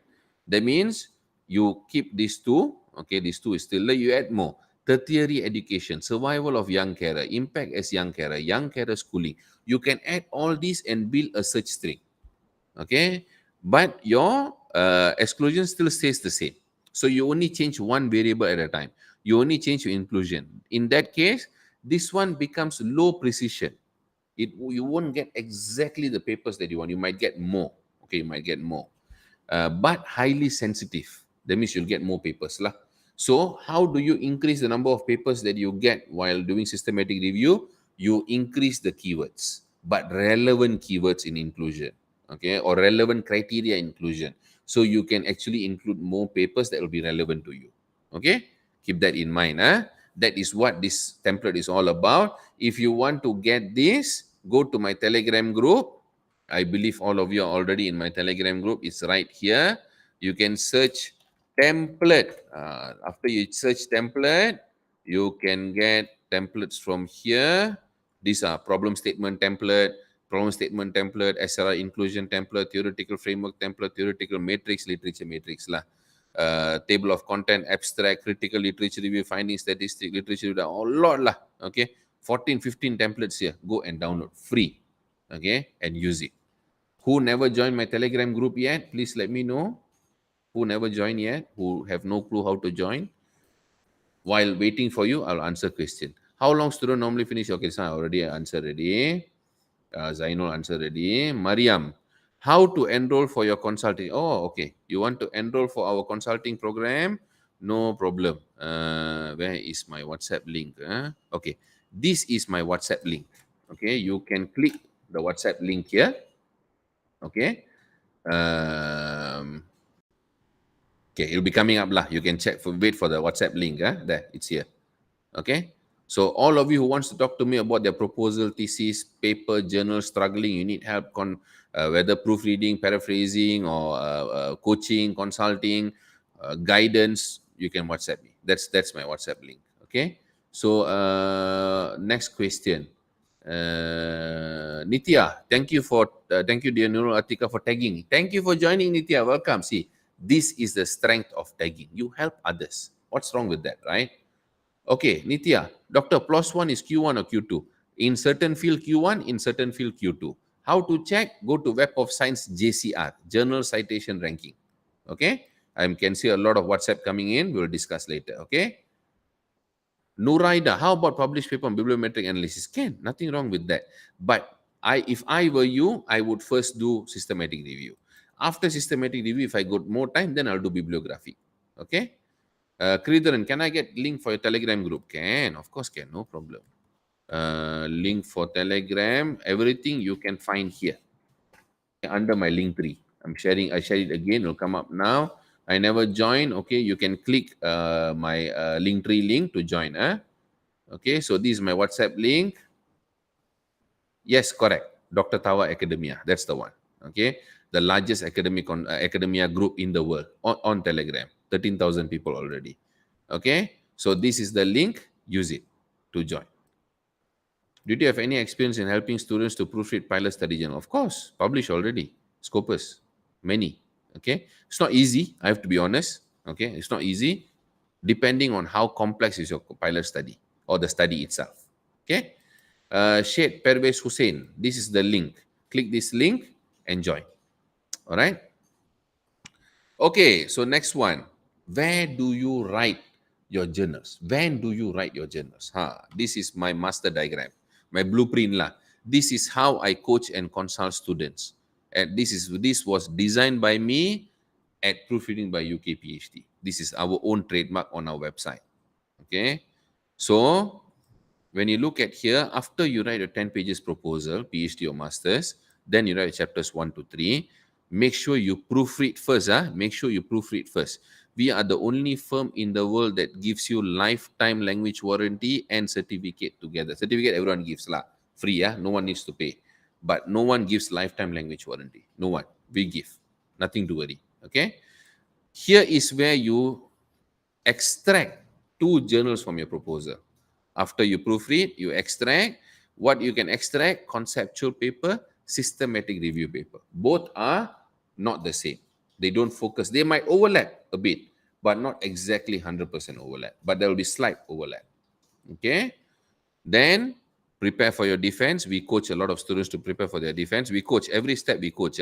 That means you keep these two. Okay, these two is still there. You add more. Tertiary education, survival of young carer, impact as young carer schooling. You can add all these and build a search string. Okay, but your exclusion still stays the same. So you only change one variable at a time. You only change your inclusion. In that case, this one becomes low precision. You won't get exactly the papers that you want. You might get more. Okay, you might get more. But highly sensitive. That means you'll get more papers lah. So how do you increase the number of papers that you get while doing systematic review? You increase the keywords, but relevant keywords in inclusion. Okay, or relevant criteria inclusion. So you can actually include more papers that will be relevant to you. Okay, keep that in mind. That is what this template is all about. If you want to get this, go to my Telegram group. I believe all of you are already in my Telegram group. It's right here. You can search template. After you search template, you can get templates from here. These are problem statement template, SRR inclusion template, theoretical framework template, theoretical matrix, literature matrix lah. Table of content, abstract, critical literature review, finding statistic, literature review, a lot lah. Okay, 14, 15 templates here. Go and download free. Okay, and use it. Who never joined my Telegram group yet, please let me know. Who never joined yet, who have no clue how to join. While waiting for you, I'll answer question. How long student normally finish? Okay, so I already answered already. Zainul answered already. Mariam, how to enroll for your consulting? Oh, okay. You want to enroll for our consulting program? No problem. Where is my WhatsApp link? Okay, this is my WhatsApp link. Okay, you can click the WhatsApp link here. Okay. Okay, it'll be coming up lah. You can check wait for the WhatsApp link. There, it's here. Okay. So all of you who wants to talk to me about their proposal, thesis, paper, journal, struggling, you need help whether proofreading, paraphrasing, or coaching, consulting, guidance, you can WhatsApp me. That's my WhatsApp link. Okay. So next question. Nitya, thank you, dear Nurul Atika, for tagging. Thank you for joining, Nitya. Welcome. See, this is the strength of tagging. You help others. What's wrong with that, right? Okay, Nitya, Doctor, plus one is Q1 or Q2. In certain field Q1, in certain field Q2. How to check? Go to Web of Science JCR, Journal Citation Ranking. Okay, I can see a lot of WhatsApp coming in. We'll discuss later. Okay. Nuraida, how about published paper on bibliometric analysis? Can, nothing wrong with that. But if I were you, I would first do systematic review. After systematic review, if I got more time, then I'll do bibliography. Okay. Kridharan, can I get link for your Telegram group? Can, of course can, no problem. Link for Telegram, everything you can find here under my link tree. I share it again, it'll come up now. I never join, okay, you can click my link tree link to join. Okay, so this is my WhatsApp link. Yes, correct. Dr. Tawa Academia, that's the one. Okay, the largest academia group in the world on Telegram. 13,000 people already. Okay, so this is the link. Use it to join. Did you have any experience in helping students to proofread pilot study journal? Of course, published already. Scopus, many. Okay, it's not easy. I have to be honest. Okay, it's not easy, depending on how complex is your pilot study or the study itself. Okay, Sheikh Pervez Hussein. This is the link. Click this link and join. All right. Okay, so next one. Where do you write your journals? When do you write your journals? This is my master diagram, my blueprint lah. This is how I coach and consult students. And this was designed by me at Proofreading by UK PhD. This is our own trademark on our website. Okay, so when you look at here, after you write a 10 pages proposal, PhD or masters, then you write chapters 1 to 3. Make sure you proofread first. Make sure you proofread first. We are the only firm in the world that gives you lifetime language warranty and certificate together. Certificate everyone gives lah, free. No one needs to pay. But no one gives lifetime language warranty. No one. We give. Nothing to worry. Okay. Here is where you extract 2 journals from your proposal. After you proofread, you extract. What you can extract? Conceptual paper, systematic review paper. Both are not the same. They don't focus. They might overlap a bit, but not exactly 100% overlap. But there will be slight overlap. Okay? Then prepare for your defense. We coach a lot of students to prepare for their defense. We coach every step. We coach.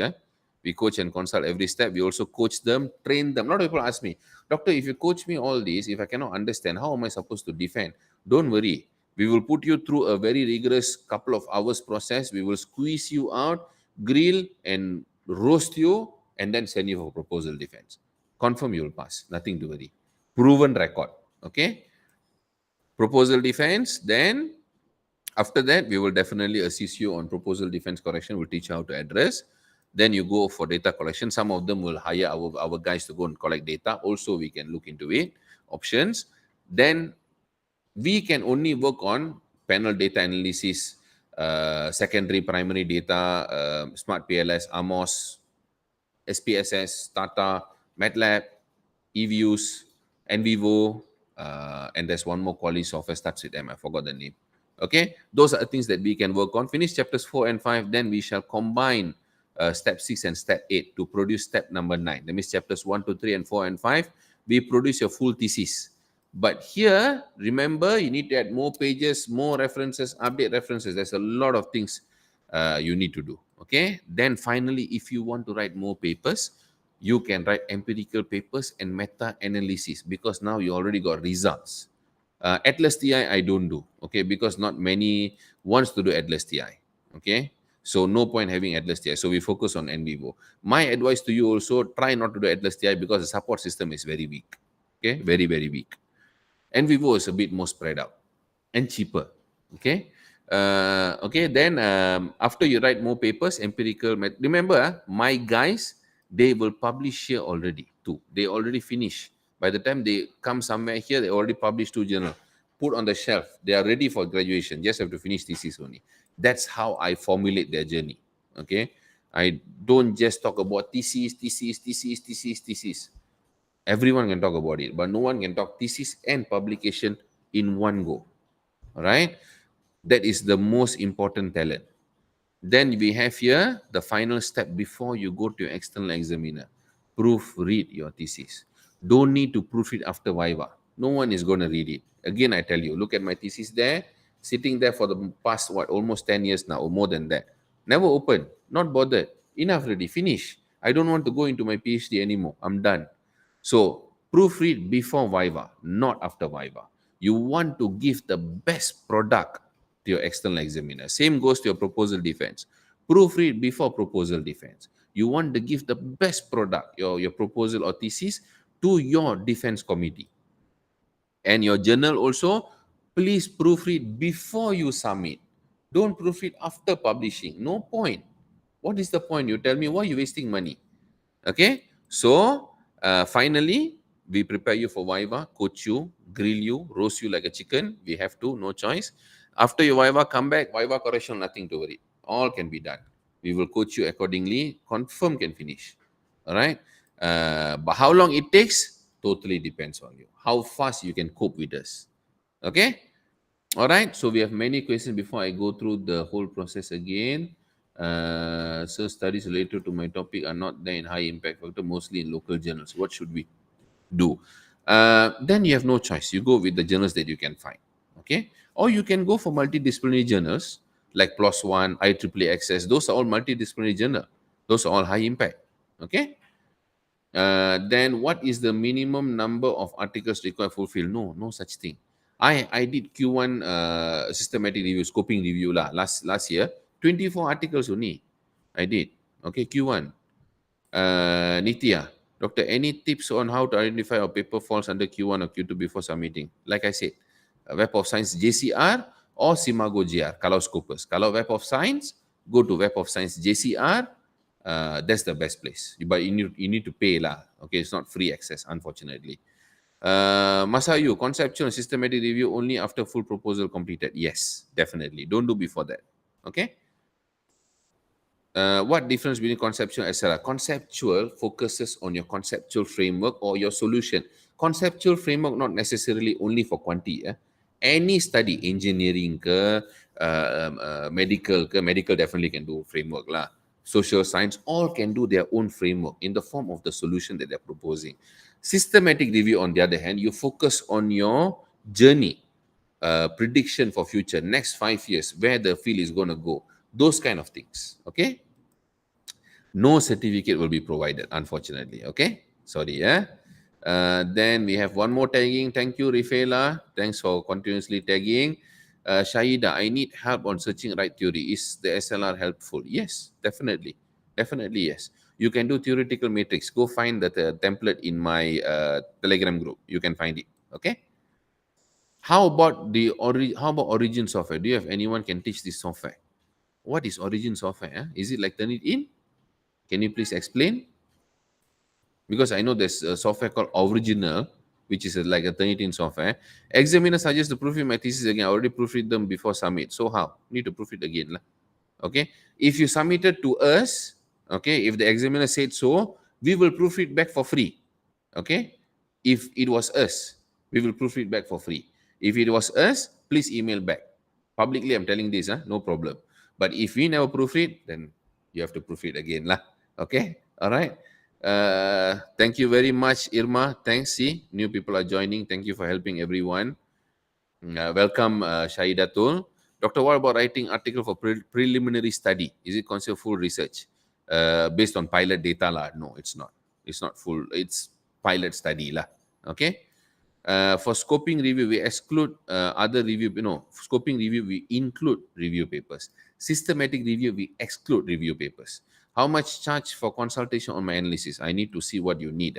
We coach and consult every step. We also coach them, train them. A lot of people ask me, Doctor, if you coach me all this, if I cannot understand, how am I supposed to defend? Don't worry. We will put you through a very rigorous couple of hours process. We will squeeze you out, grill and roast you, and then send you for proposal defense. Confirm you will pass. Nothing to worry. Proven record. Okay. Proposal defense. Then after that, we will definitely assist you on proposal defense correction. We'll teach you how to address. Then you go for data collection. Some of them will hire our guys to go and collect data. Also, we can look into it, options. Then we can only work on panel data analysis, secondary, primary data, Smart PLS, AMOS, SPSS, Tata, MATLAB, eViews, NVivo, and there's one more quality software starts with M. I forgot the name. Okay, those are things that we can work on. Finish chapters 4 and 5, then we shall combine step 6 and step 8 to produce step number 9. That means chapters 1 to 3 and 4 and 5, we produce your full thesis. But here, remember, you need to add more pages, more references, update references. There's a lot of things you need to do. Okay, then finally, if you want to write more papers, you can write empirical papers and meta-analysis, because now you already got results. Atlas TI, I don't do, okay, because not many wants to do Atlas TI, okay? So no point having Atlas TI. So we focus on NVivo. My advice to you also, try not to do Atlas TI because the support system is very weak, okay? Very, very weak. NVivo is a bit more spread out and cheaper, okay? Okay, then after you write more papers, empirical, remember, my guys, they will publish here already too. They already finish. By the time they come somewhere here, they already published 2 journals. put on the shelf. They are ready for graduation. Just have to finish thesis only. That's how I formulate their journey. Okay. I don't just talk about thesis. Everyone can talk about it, but no one can talk thesis and publication in one go. All right. That is the most important talent. Then we have here the final step before you go to your external examiner. Proofread your thesis. Don't need to proofread after Viva. No one is going to read it. Again, I tell you, look at my thesis there, sitting there for the past, almost 10 years now, or more than that. Never opened, not bothered. Enough already, finish. I don't want to go into my PhD anymore. I'm done. So, proofread before Viva, not after Viva. You want to give the best product to your external examiner. Same goes to your proposal defense. Proofread before proposal defense. You want to give the best product, your proposal or thesis, to your defense committee. And your journal also, please proofread before you submit. Don't proofread after publishing. No point. What is the point? You tell me, why are you wasting money? Okay, so finally, we prepare you for Viva, coach you, grill you, roast you like a chicken. We have to, no choice. After your Viva, come back, Viva correction, nothing to worry. All can be done. We will coach you accordingly. Confirm can finish. All right. But how long it takes totally depends on you. How fast you can cope with us. Okay. All right. So we have many questions before I go through the whole process again. So studies related to my topic are not there in high impact factor, mostly in local journals. What should we do? Then you have no choice. You go with the journals that you can find. Okay. Or you can go for multidisciplinary journals like PLOS ONE, IEEE Access. Those are all multidisciplinary journal. Those are all high impact. Okay. Then what is the minimum number of articles required to fulfill? No such thing. I did Q1 systematic review, scoping review lah last year. 24 articles only. I did. Okay, Q1. Nitya, doctor, any tips on how to identify a paper falls under Q1 or Q2 before submitting? Like I said, Web of Science JCR or Simago GR, kalau Scopus. Kalau Web of Science, go to Web of Science JCR. That's the best place. But you need to pay lah. Okay, it's not free access, unfortunately. Masayu, conceptual and systematic review only after full proposal completed. Yes, definitely. Don't do before that. Okay. What difference between conceptual and etc.? Conceptual focuses on your conceptual framework or your solution. Conceptual framework not necessarily only for quanti. Any study, engineering ke, medical definitely can do framework lah. Social science, all can do their own framework in the form of the solution that they're proposing. Systematic review, on the other hand, you focus on your journey, prediction for future, next 5 years, where the field is going to go. Those kind of things. Okay. No certificate will be provided, unfortunately. Okay. Sorry. Then we have one more tagging. Thank you, Rifela. Thanks for continuously tagging. Shahida, I need help on searching right theory. Is the SLR helpful? Yes, definitely. Definitely, yes. You can do theoretical matrix. Go find the template in my Telegram group. You can find it. Okay. How about Origin software? Do you have anyone can teach this software? What is Origin software? Is it like Turnitin? Can you please explain? Because I know there's a software called Original, which is like a Turnitin software. Examiner suggests to proofread my thesis again. I already proofread them before submit. So how? Need to proofread again. Okay. If you submitted to us, okay, if the examiner said so, we will proofread back for free. Okay. If it was us, we will proofread back for free. If it was us, please email back. Publicly, I'm telling this, no problem. But if we never proofread, then you have to proofread again. Okay? All right. Thank you very much, Irma. Thanks. See, new people are joining. Thank you for helping everyone. Welcome, Shahidatul. Doctor, what about writing article for preliminary study? Is it considered full research based on pilot data? No, it's not. It's not full. It's pilot study. Okay. For scoping review, we exclude other review. Scoping review, we include review papers. Systematic review, we exclude review papers. How much charge for consultation on my analysis? I need to see what you need.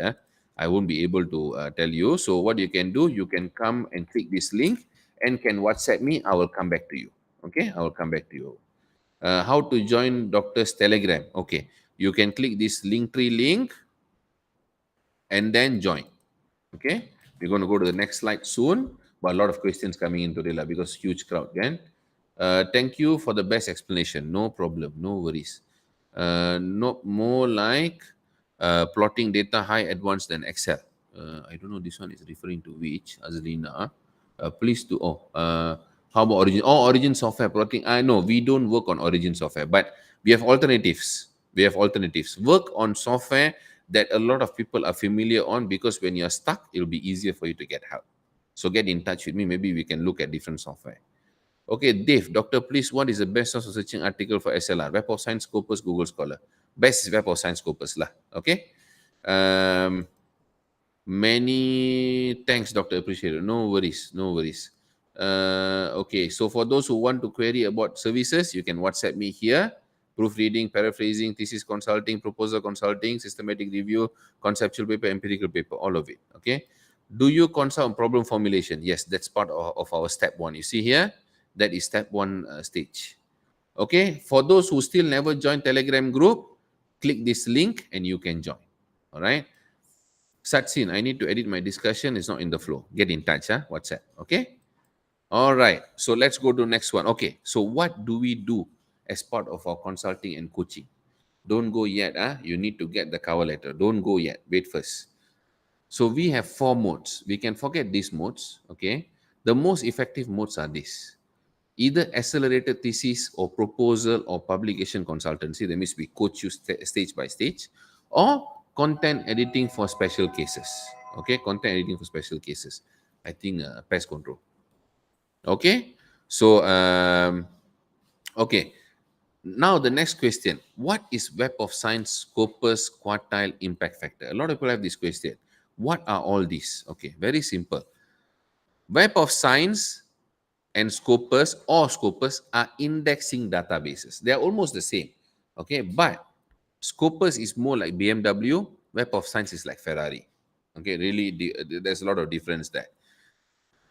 I won't be able to tell you. So what you can do, you can come and click this link and can WhatsApp me. I will come back to you. Okay, I will come back to you. How to join Doctor's Telegram? Okay, you can click this Linktree link and then join. Okay, we're going to go to the next slide soon. But a lot of questions coming in today lah, because huge crowd, kan? Thank you for the best explanation. No problem, no worries. No more like plotting data high advanced than Excel. I don't know this one is referring to which, Azlina. Please do. How about Origin? Oh, Origin software plotting. I know we don't work on Origin software, but we have alternatives. We have alternatives. Work on software that a lot of people are familiar on, because when you're stuck, it'll be easier for you to get help. So get in touch with me. Maybe we can look at different software. Okay, Dave, doctor, please, what is the best source of searching article for SLR? Web of Science, Scopus, Google Scholar. Best is Web of Science, Scopus lah. Okay. Many thanks, doctor. Appreciate it. No worries. No worries. Okay, so for those who want to query about services, you can WhatsApp me here. Proofreading, paraphrasing, thesis consulting, proposal consulting, systematic review, conceptual paper, empirical paper, all of it. Okay. Do you consult on problem formulation? Yes, that's part of our step one. You see here, that is step one stage. Okay. For those who still never joined Telegram group, click this link and you can join. All right. Satsin, I need to edit my discussion. It's not in the flow. Get in touch, WhatsApp. Okay. All right. So let's go to next one. Okay. So what do we do as part of our consulting and coaching? Don't go yet. You need to get the cover letter. Don't go yet. Wait first. So we have 4 modes. We can forget these modes. Okay. The most effective modes are these. Either accelerated thesis or proposal or publication consultancy. That means we coach you stage by stage, or content editing for special cases. Okay, content editing for special cases. I think pest control. Okay, so okay. Now the next question: what is Web of Science Scopus quartile impact factor? A lot of people have this question. What are all these? Okay, very simple. Web of Science and Scopus or Scopus are indexing databases. They are almost the same. Okay, but Scopus is more like BMW, Web of Science is like Ferrari. Okay, really, there's a lot of difference there.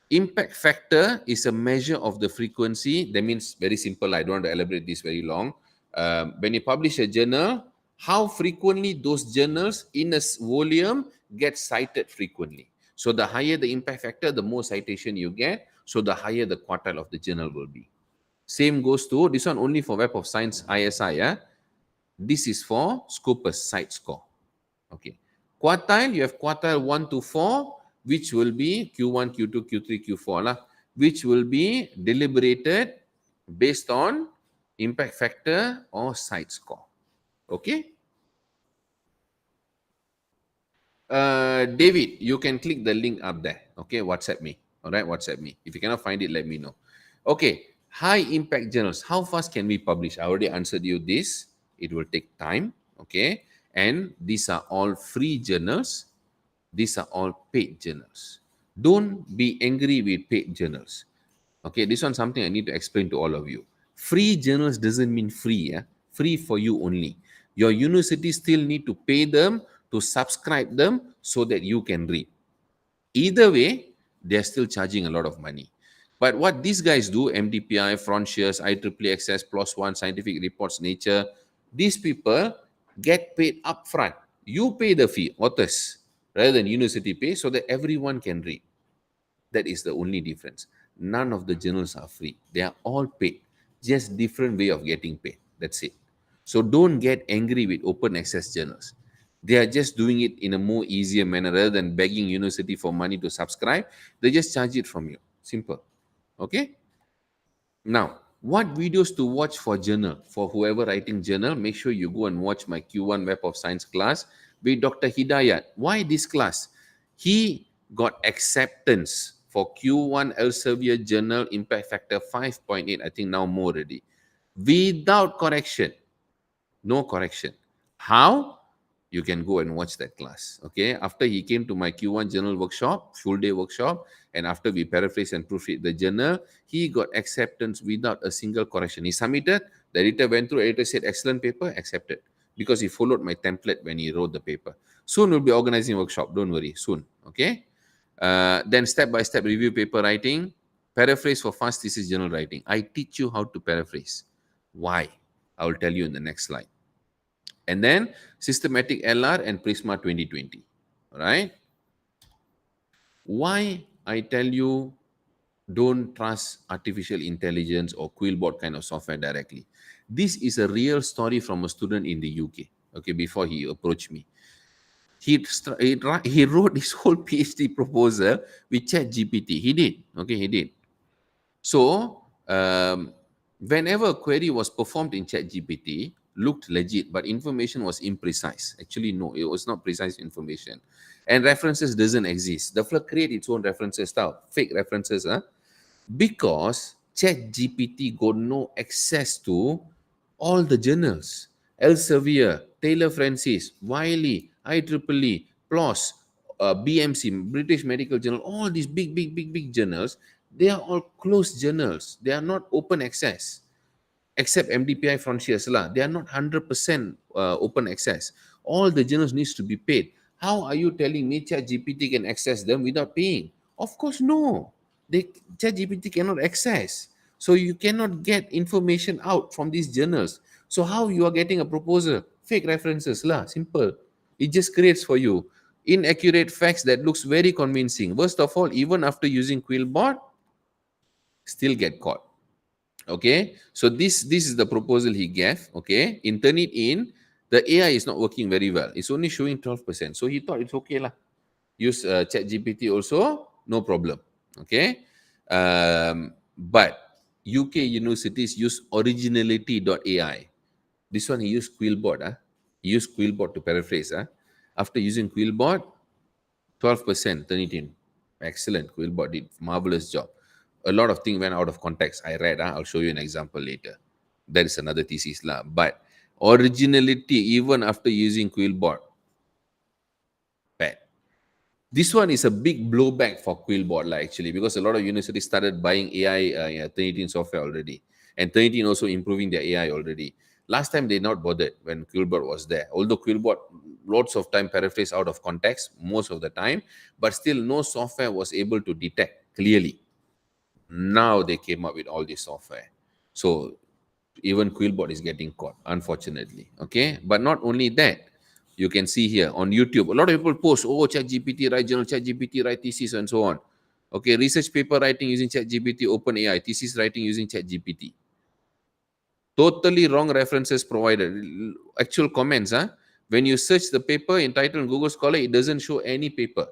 Impact factor is a measure of the frequency. That means very simple. I don't want to elaborate this very long. When you publish a journal, how frequently those journals in a volume get cited frequently. So the higher the impact factor, the more citation you get. So the higher the quartile of the journal will be. Same goes to this one only for Web of Science ISI. This is for Scopus site score. Okay. Quartile, you have quartile 1 to 4, which will be Q1, Q2, Q3, Q4, lah, which will be deliberated based on impact factor or site score. Okay. David, you can click the link up there. Okay, WhatsApp me. All right, WhatsApp me. If you cannot find it, let me know. Okay, high impact journals. How fast can we publish? I already answered you this. It will take time. Okay, and these are all free journals. These are all paid journals. Don't be angry with paid journals. Okay, this one something I need to explain to all of you. Free journals doesn't mean free. Free for you only. Your university still need to pay them to subscribe them so that you can read. Either way, they're still charging a lot of money. But what these guys do, MDPI, Frontiers, IEEE Access, PLOS ONE, Scientific Reports, Nature, these people get paid upfront. You pay the fee, authors, rather than university pay, so that everyone can read. That is the only difference. None of the journals are free. They are all paid. Just different way of getting paid. That's it. So don't get angry with open access journals. They are just doing it in a more easier manner rather than begging university for money to subscribe. They just charge it from you. Simple. Okay? Now, what videos to watch for journal? For whoever writing journal, make sure you go and watch my Q1 Web of Science class with Dr. Hidayat. Why this class? He got acceptance for Q1 Elsevier Journal Impact Factor 5.8, I think now more already, without correction. No correction. How? You can go and watch that class. Okay. After he came to my Q1 journal workshop, full day workshop, and after we paraphrase and proofread the journal, he got acceptance without a single correction. He submitted, the editor went through, editor said, excellent paper, accepted. Because he followed my template when he wrote the paper. Soon we'll be organizing workshop. Don't worry. Soon. Okay. Then step-by-step review paper writing, paraphrase for fast thesis journal writing. I teach you how to paraphrase. Why? I will tell you in the next slide. And then systematic LR and Prisma 2020. All right. Why I tell you Don't trust artificial intelligence or Quillbot kind of software directly. This is a real story from a student in the UK. Okay, before he approached me, he wrote his whole PhD proposal with ChatGPT. He did. Okay, he did. So, whenever a query was performed in ChatGPT, looked legit, but information was imprecise. Actually, no, it was not precise information. And references doesn't exist. The Fleur create its own references style, fake references, because ChatGPT got no access to all the journals. Elsevier, Taylor Francis, Wiley, IEEE, PLOS, BMC, British Medical Journal, all these big journals, they are all closed journals. They are not open access, except MDPI Frontiers lah. They are not 100% open access. All the journals needs to be paid. How are you telling me ChatGPT can access them without paying? Of course, no. ChatGPT cannot access. So you cannot get information out from these journals. So how you are getting a proposal? Fake references lah, simple. It just creates for you inaccurate facts that looks very convincing. Worst of all, even after using Quillbot, still get caught. Okay, so this is the proposal he gave. Okay, in Turnitin, the AI is not working very well. It's only showing 12%. So he thought it's okay lah. Use ChatGPT also, no problem. Okay, but UK universities use originality.ai. This one he used Quillbot. He used Quillbot to paraphrase. After using Quillbot, 12% Turnitin. Excellent. Quillbot did marvelous job. A lot of things went out of context. I read. I'll show you an example later. That is another thesis lah. But originality, even after using Quillbot, bad. This one is a big blowback for Quillbot lah, actually, because a lot of universities started buying AI Turnitin software already. And Turnitin also improving their AI already. Last time they not bothered when Quillbot was there. Although Quillbot lots of time paraphrase out of context most of the time, but still no software was able to detect clearly. Now they came up with all this software. So even Quillbot is getting caught, unfortunately. Okay, but not only that, you can see here on YouTube, a lot of people post, oh, ChatGPT write journal, ChatGPT write thesis, and so on. Okay, research paper writing using ChatGPT, OpenAI, thesis writing using ChatGPT. Totally wrong references provided. Actual comments, when you search the paper in title in Google Scholar, it doesn't show any paper.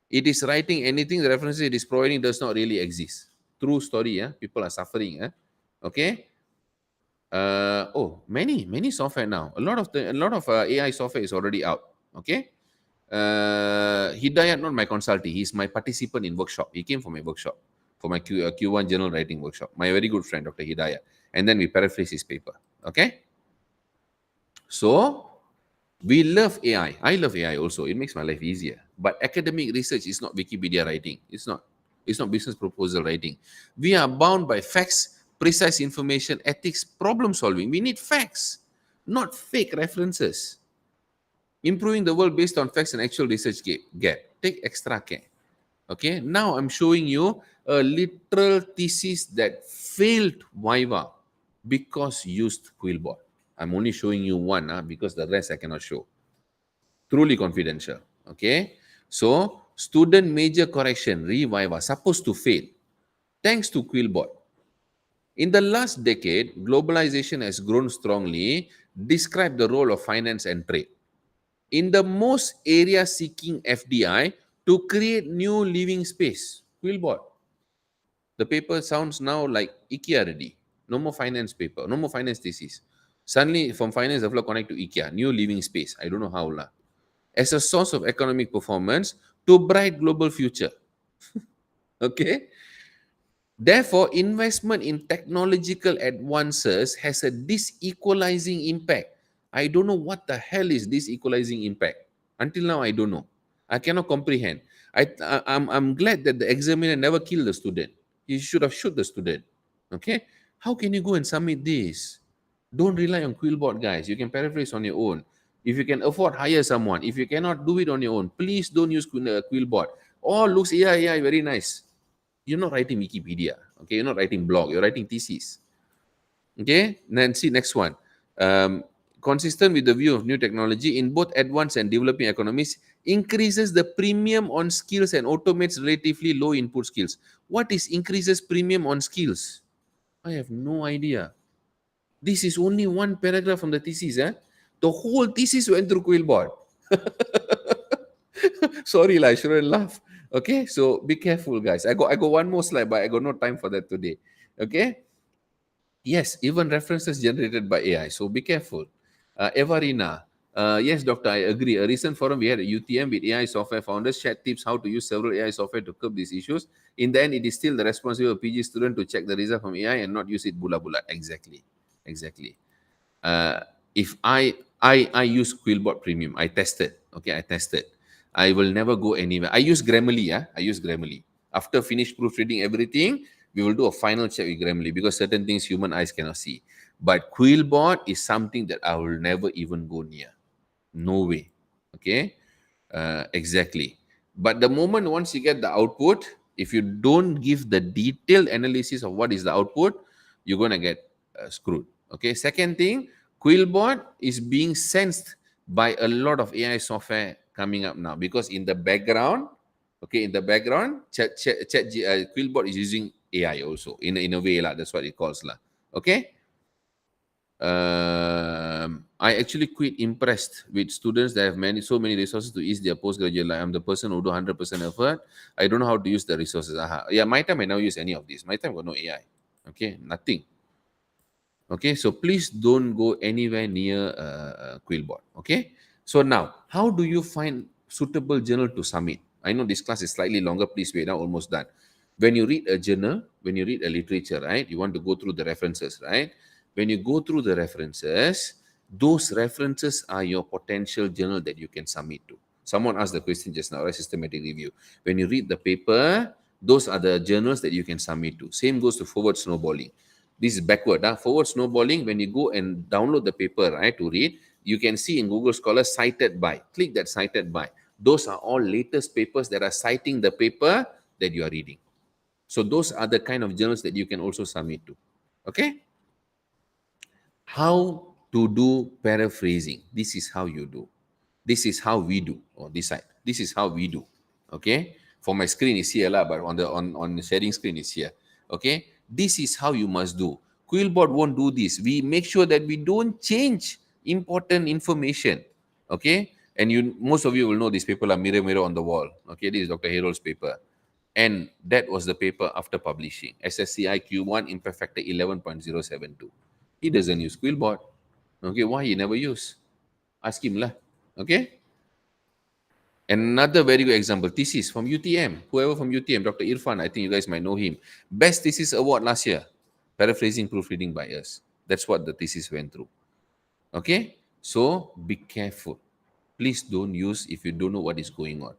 It is writing anything, the references it is providing does not really exist. True story, people are suffering. Okay. Many software now. A lot of AI software is already out. Okay. Hidayat, not my consultee. He's my participant in workshop. He came for my workshop, for my Q1 journal writing workshop. My very good friend, Dr. Hidayat. And then we paraphrase his paper. Okay. So we love AI. I love AI also. It makes my life easier. But academic research is not Wikipedia writing. It's not business proposal writing. We are bound by facts, precise information, ethics, problem solving. We need facts, not fake references. Improving the world based on facts and actual research gap. Take extra care. Okay, now I'm showing you a literal thesis that failed Viva because used Quillbot. I'm only showing you one because the rest I cannot show. Truly confidential. Okay, so student major correction, Reviva, supposed to fail thanks to Quillbot. In the last decade, globalization has grown strongly. Describe the role of finance and trade in the most area seeking FDI to create new living space. Quillbot. The paper sounds now like IKEA already. No more finance paper, no more finance thesis. Suddenly, from finance, the flow connect to IKEA, new living space. I don't know how lah. As a source of economic performance to bright global future. Okay. Therefore, investment in technological advances has a disequalizing impact. I don't know what the hell is this equalizing impact. Until now, I don't know. I cannot comprehend. I'm glad that the examiner never killed the student. He should have shot the student. Okay? How can you go and submit this? Don't rely on Quillbot, guys. You can paraphrase on your own. If you can afford, hire someone. If you cannot do it on your own, please don't use Quillbot. All looks AI, very nice. You're not writing Wikipedia. Okay, you're not writing blog. You're writing thesis. Okay, then see next one. consistent with the view of new technology in both advanced and developing economies, increases the premium on skills and automates relatively low input skills. What is increases premium on skills? I have no idea. This is only one paragraph from the thesis. The whole thesis went through Quillbot. Sorry, I shouldn't laugh. Okay, so be careful, guys. I got one more slide, but I got no time for that today. Okay. Yes, even references generated by AI. So be careful. Evarina. Yes, doctor, I agree. A recent forum we had at UTM with AI software founders shared tips how to use several AI software to curb these issues. In the end, it is still the responsibility of PG student to check the result from AI and not use it bula bula. Exactly. Exactly. If I use Quillbot Premium, I tested. Okay, I tested. I will never go anywhere. I use Grammarly. I use Grammarly. After finish proofreading everything, we will do a final check with Grammarly because certain things human eyes cannot see. But Quillbot is something that I will never even go near. No way. Okay. Exactly. But the moment once you get the output, if you don't give the detailed analysis of what is the output, you're going to get screwed. Okay. Second thing, Quillbot is being sensed by a lot of AI software coming up now because in the background, okay, in the background, Quillbot is using AI also in a way lah. That's what it calls lah. Okay. I actually quite impressed with students that have so many resources to ease their postgraduate life. I'm the person who do 100% effort. I don't know how to use the resources. Yeah, my time I never use any of this. My time got no AI. Okay, nothing. Okay, so please don't go anywhere near Quillbot. Okay, so now how do you find suitable journal to submit? I know this class is slightly longer. Please wait. Now almost done. When you read a journal, when you read a literature, right? You want to go through the references, right? When you go through the references, those references are your potential journal that you can submit to. Someone asked the question just now, right? Systematic review. When you read the paper, those are the journals that you can submit to. Same goes to forward snowballing. This is backward. Forward snowballing, when you go and download the paper, right, to read, you can see in Google Scholar cited by. Click that cited by. Those are all latest papers that are citing the paper that you are reading. So those are the kind of journals that you can also submit to. Okay? How to do paraphrasing. This is how you do. This is how we do on this side. This is how we do. Okay? For my screen is here lah, but on the sharing screen is here. Okay? This is how you must do. Quillbot won't do this. We make sure that we don't change important information. Okay? And you most of you will know these people are mirror on the wall. Okay, this is Dr. Harold's paper. And that was the paper after publishing. SSCI Q1 Imperfecta 11.072. He doesn't use Quillbot. Okay, why he never use? Ask him lah. Okay. Another very good example, thesis from UTM. Whoever from UTM, Dr. Irfan, I think you guys might know him. Best thesis award last year. Paraphrasing proofreading by us. That's what the thesis went through. Okay. So be careful. Please don't use if you don't know what is going on.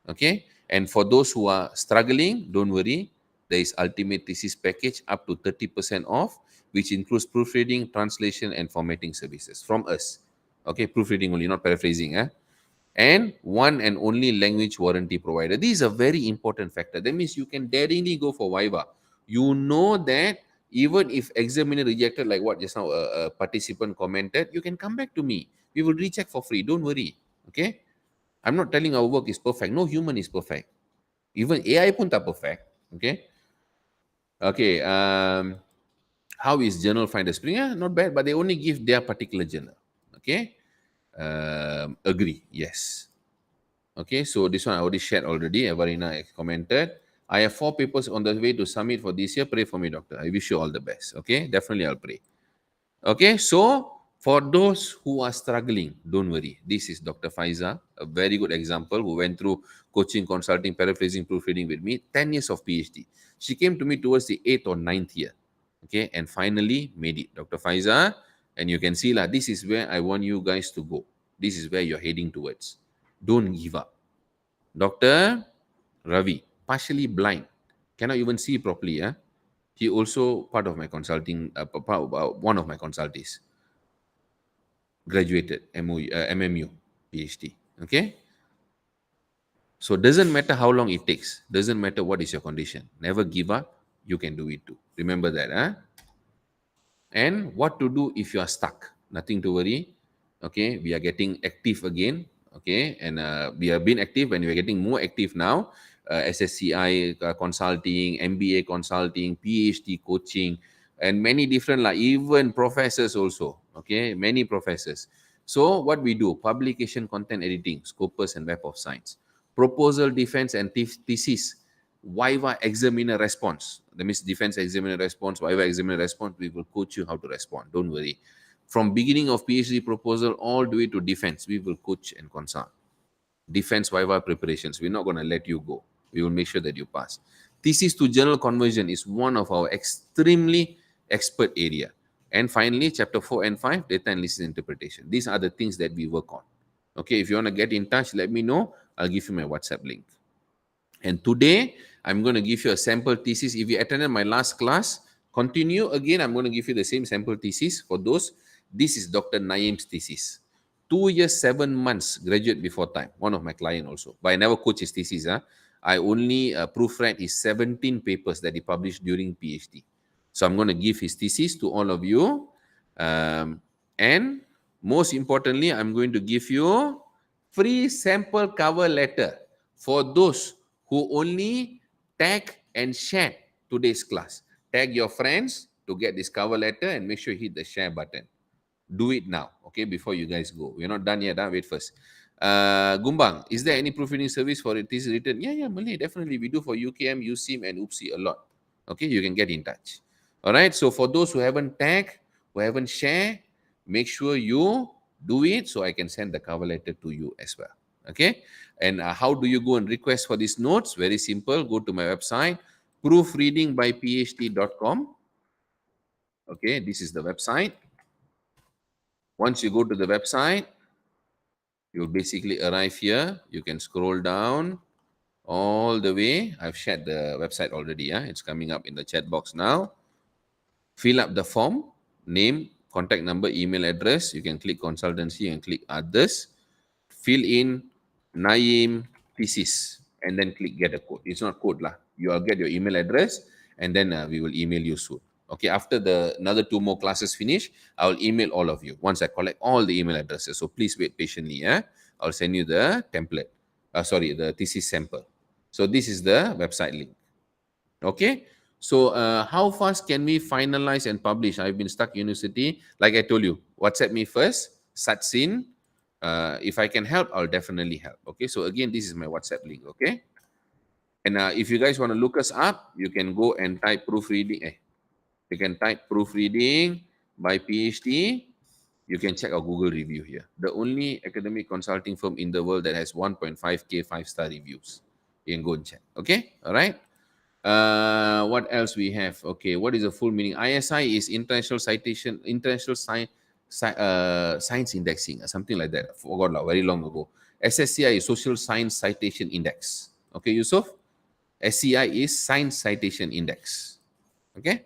Okay. And for those who are struggling, don't worry. There is ultimate thesis package up to 30% off, which includes proofreading, translation, and formatting services from us. Okay, proofreading only, not paraphrasing. And one and only language warranty provider. This is a very important factor. That means you can daringly go for Viva. You know that even if examiner rejected, like what just now a participant commented, you can come back to me. We will recheck for free. Don't worry. Okay. I'm not telling our work is perfect. No human is perfect. Even AI pun tak perfect. Okay. Okay. How is Journal Finder Spring? Not bad, but they only give their particular journal. Okay. Agree. Yes. Okay. So this one I already shared already. Evarina commented. I have 4 papers on the way to submit for this year. Pray for me, doctor. I wish you all the best. Okay. Definitely I'll pray. Okay, so for those who are struggling, don't worry. This is Dr. Faiza, a very good example who went through coaching, consulting, paraphrasing, proofreading with me, 10 years of PhD. She came to me towards the 8th or 9th year, okay, and finally made it. Dr. Faiza, and you can see lah, this is where I want you guys to go. This is where you're heading towards. Don't give up. Dr. Ravi, partially blind, cannot even see properly. He also part of my consulting, one of my consultees. Graduated MMU, PhD. Okay. So doesn't matter how long it takes. Doesn't matter what is your condition. Never give up. You can do it too. Remember that. And what to do if you are stuck? Nothing to worry. Okay, we are getting active again. Okay, and we have been active and we are getting more active now. SSCI consulting, MBA consulting, PhD coaching, and many different, like even professors also. Okay, many professors. So what we do: publication, content editing, Scopus and Web of Science, proposal defense and thesis, Viva examiner response. That means defense examiner response, Viva examiner response. We will coach you how to respond. Don't worry. From beginning of PhD proposal all the way to defense, we will coach and consult. Defense Viva preparations, we're not going to let you go. We will make sure that you pass. Thesis to journal conversion is one of our extremely expert area. And finally, chapter 4 and 5, data analysis interpretation. These are the things that we work on. Okay, if you want to get in touch, let me know. I'll give you my WhatsApp link. And today, I'm going to give you a sample thesis. If you attended my last class, continue again. I'm going to give you the same sample thesis for those. This is Dr. Naeem's thesis. 2 years, 7 months, graduate before time. One of my client also. But I never coach his thesis. I only proofread his 17 papers that he published during PhD. So I'm going to give his thesis to all of you. And most importantly, I'm going to give you free sample cover letter for those who only tag and share today's class. Tag your friends to get this cover letter and make sure you hit the share button. Do it now, okay, before you guys go. We're not done yet, wait first. Gumbang, is there any proofreading service for it is written? Yeah, Malay, definitely. We do for UKM, USIM, and UPSI a lot. Okay, you can get in touch. All right, so for those who haven't tagged, who haven't shared, make sure you do it so I can send the cover letter to you as well. Okay, and how do you go and request for these notes? Very simple. Go to my website, proofreadingbyphd.com. Okay, this is the website. Once you go to the website, you'll basically arrive here. You can scroll down all the way. I've shared the website already. It's coming up in the chat box now. Fill up the form, name, contact number, email address. You can click consultancy and click others. Fill in Naeem thesis and then click get a code. It's not code lah. You will get your email address and then we will email you soon. Okay, after the another 2 more classes finish, I will email all of you once I collect all the email addresses. So please wait patiently. I'll send you the template. The thesis sample. So this is the website link. Okay. So how fast can we finalize and publish? I've been stuck university. Like I told you, WhatsApp me first, Satsin. If I can help, I'll definitely help. Okay. So again, this is my WhatsApp link. Okay. And if you guys want to look us up, you can go and type proofreading. You can type proofreading by PhD. You can check our Google review here. The only academic consulting firm in the world that has 1.5K 5-star reviews. You can go and check. Okay. All right. What else we have? Okay, what is the full meaning? ISI is International Science Indexing, or something like that. I forgot very long ago. SSCI is Social Science Citation Index. Okay, Yusuf? SCI is Science Citation Index. Okay?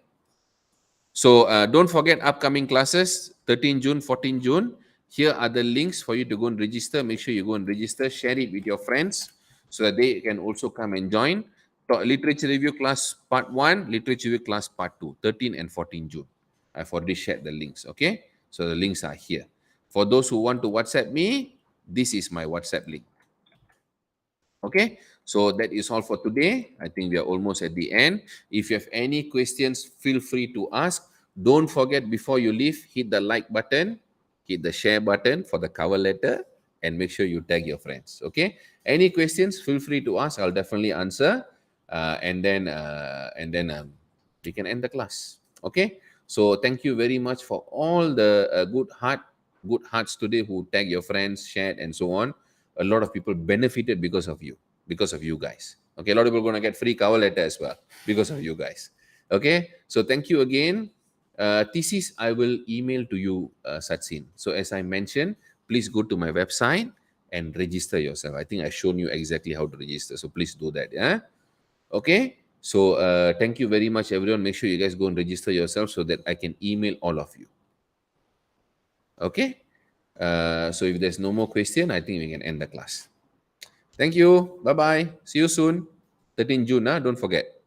So don't forget upcoming classes, 13 June, 14 June. Here are the links for you to go and register. Make sure you go and register, share it with your friends so that they can also come and join. Literature Review Class Part 1, Literature Review Class Part 2, 13 and 14 June. I've already shared the links, okay? So the links are here. For those who want to WhatsApp me, this is my WhatsApp link. Okay, so that is all for today. I think we are almost at the end. If you have any questions, feel free to ask. Don't forget, before you leave, hit the like button, hit the share button for the cover letter, and make sure you tag your friends. Okay, any questions, feel free to ask. I'll definitely answer. And then we can end the class. Okay, so thank you very much for all the good hearts today who tag your friends, shared, and so on. A lot of people benefited because of you guys. Okay, a lot of people are going to get free cover letter as well because of you guys. Okay, so thank you again. Thesis I will email to you, Satsin. So as I mentioned, please go to my website and register yourself. I think I've shown you exactly how to register, so please do that. Yeah. Okay, so thank you very much, everyone. Make sure you guys go and register yourself so that I can email all of you. Okay, so if there's no more question, I think we can end the class. Thank you. Bye-bye. See you soon. 13 June, don't forget.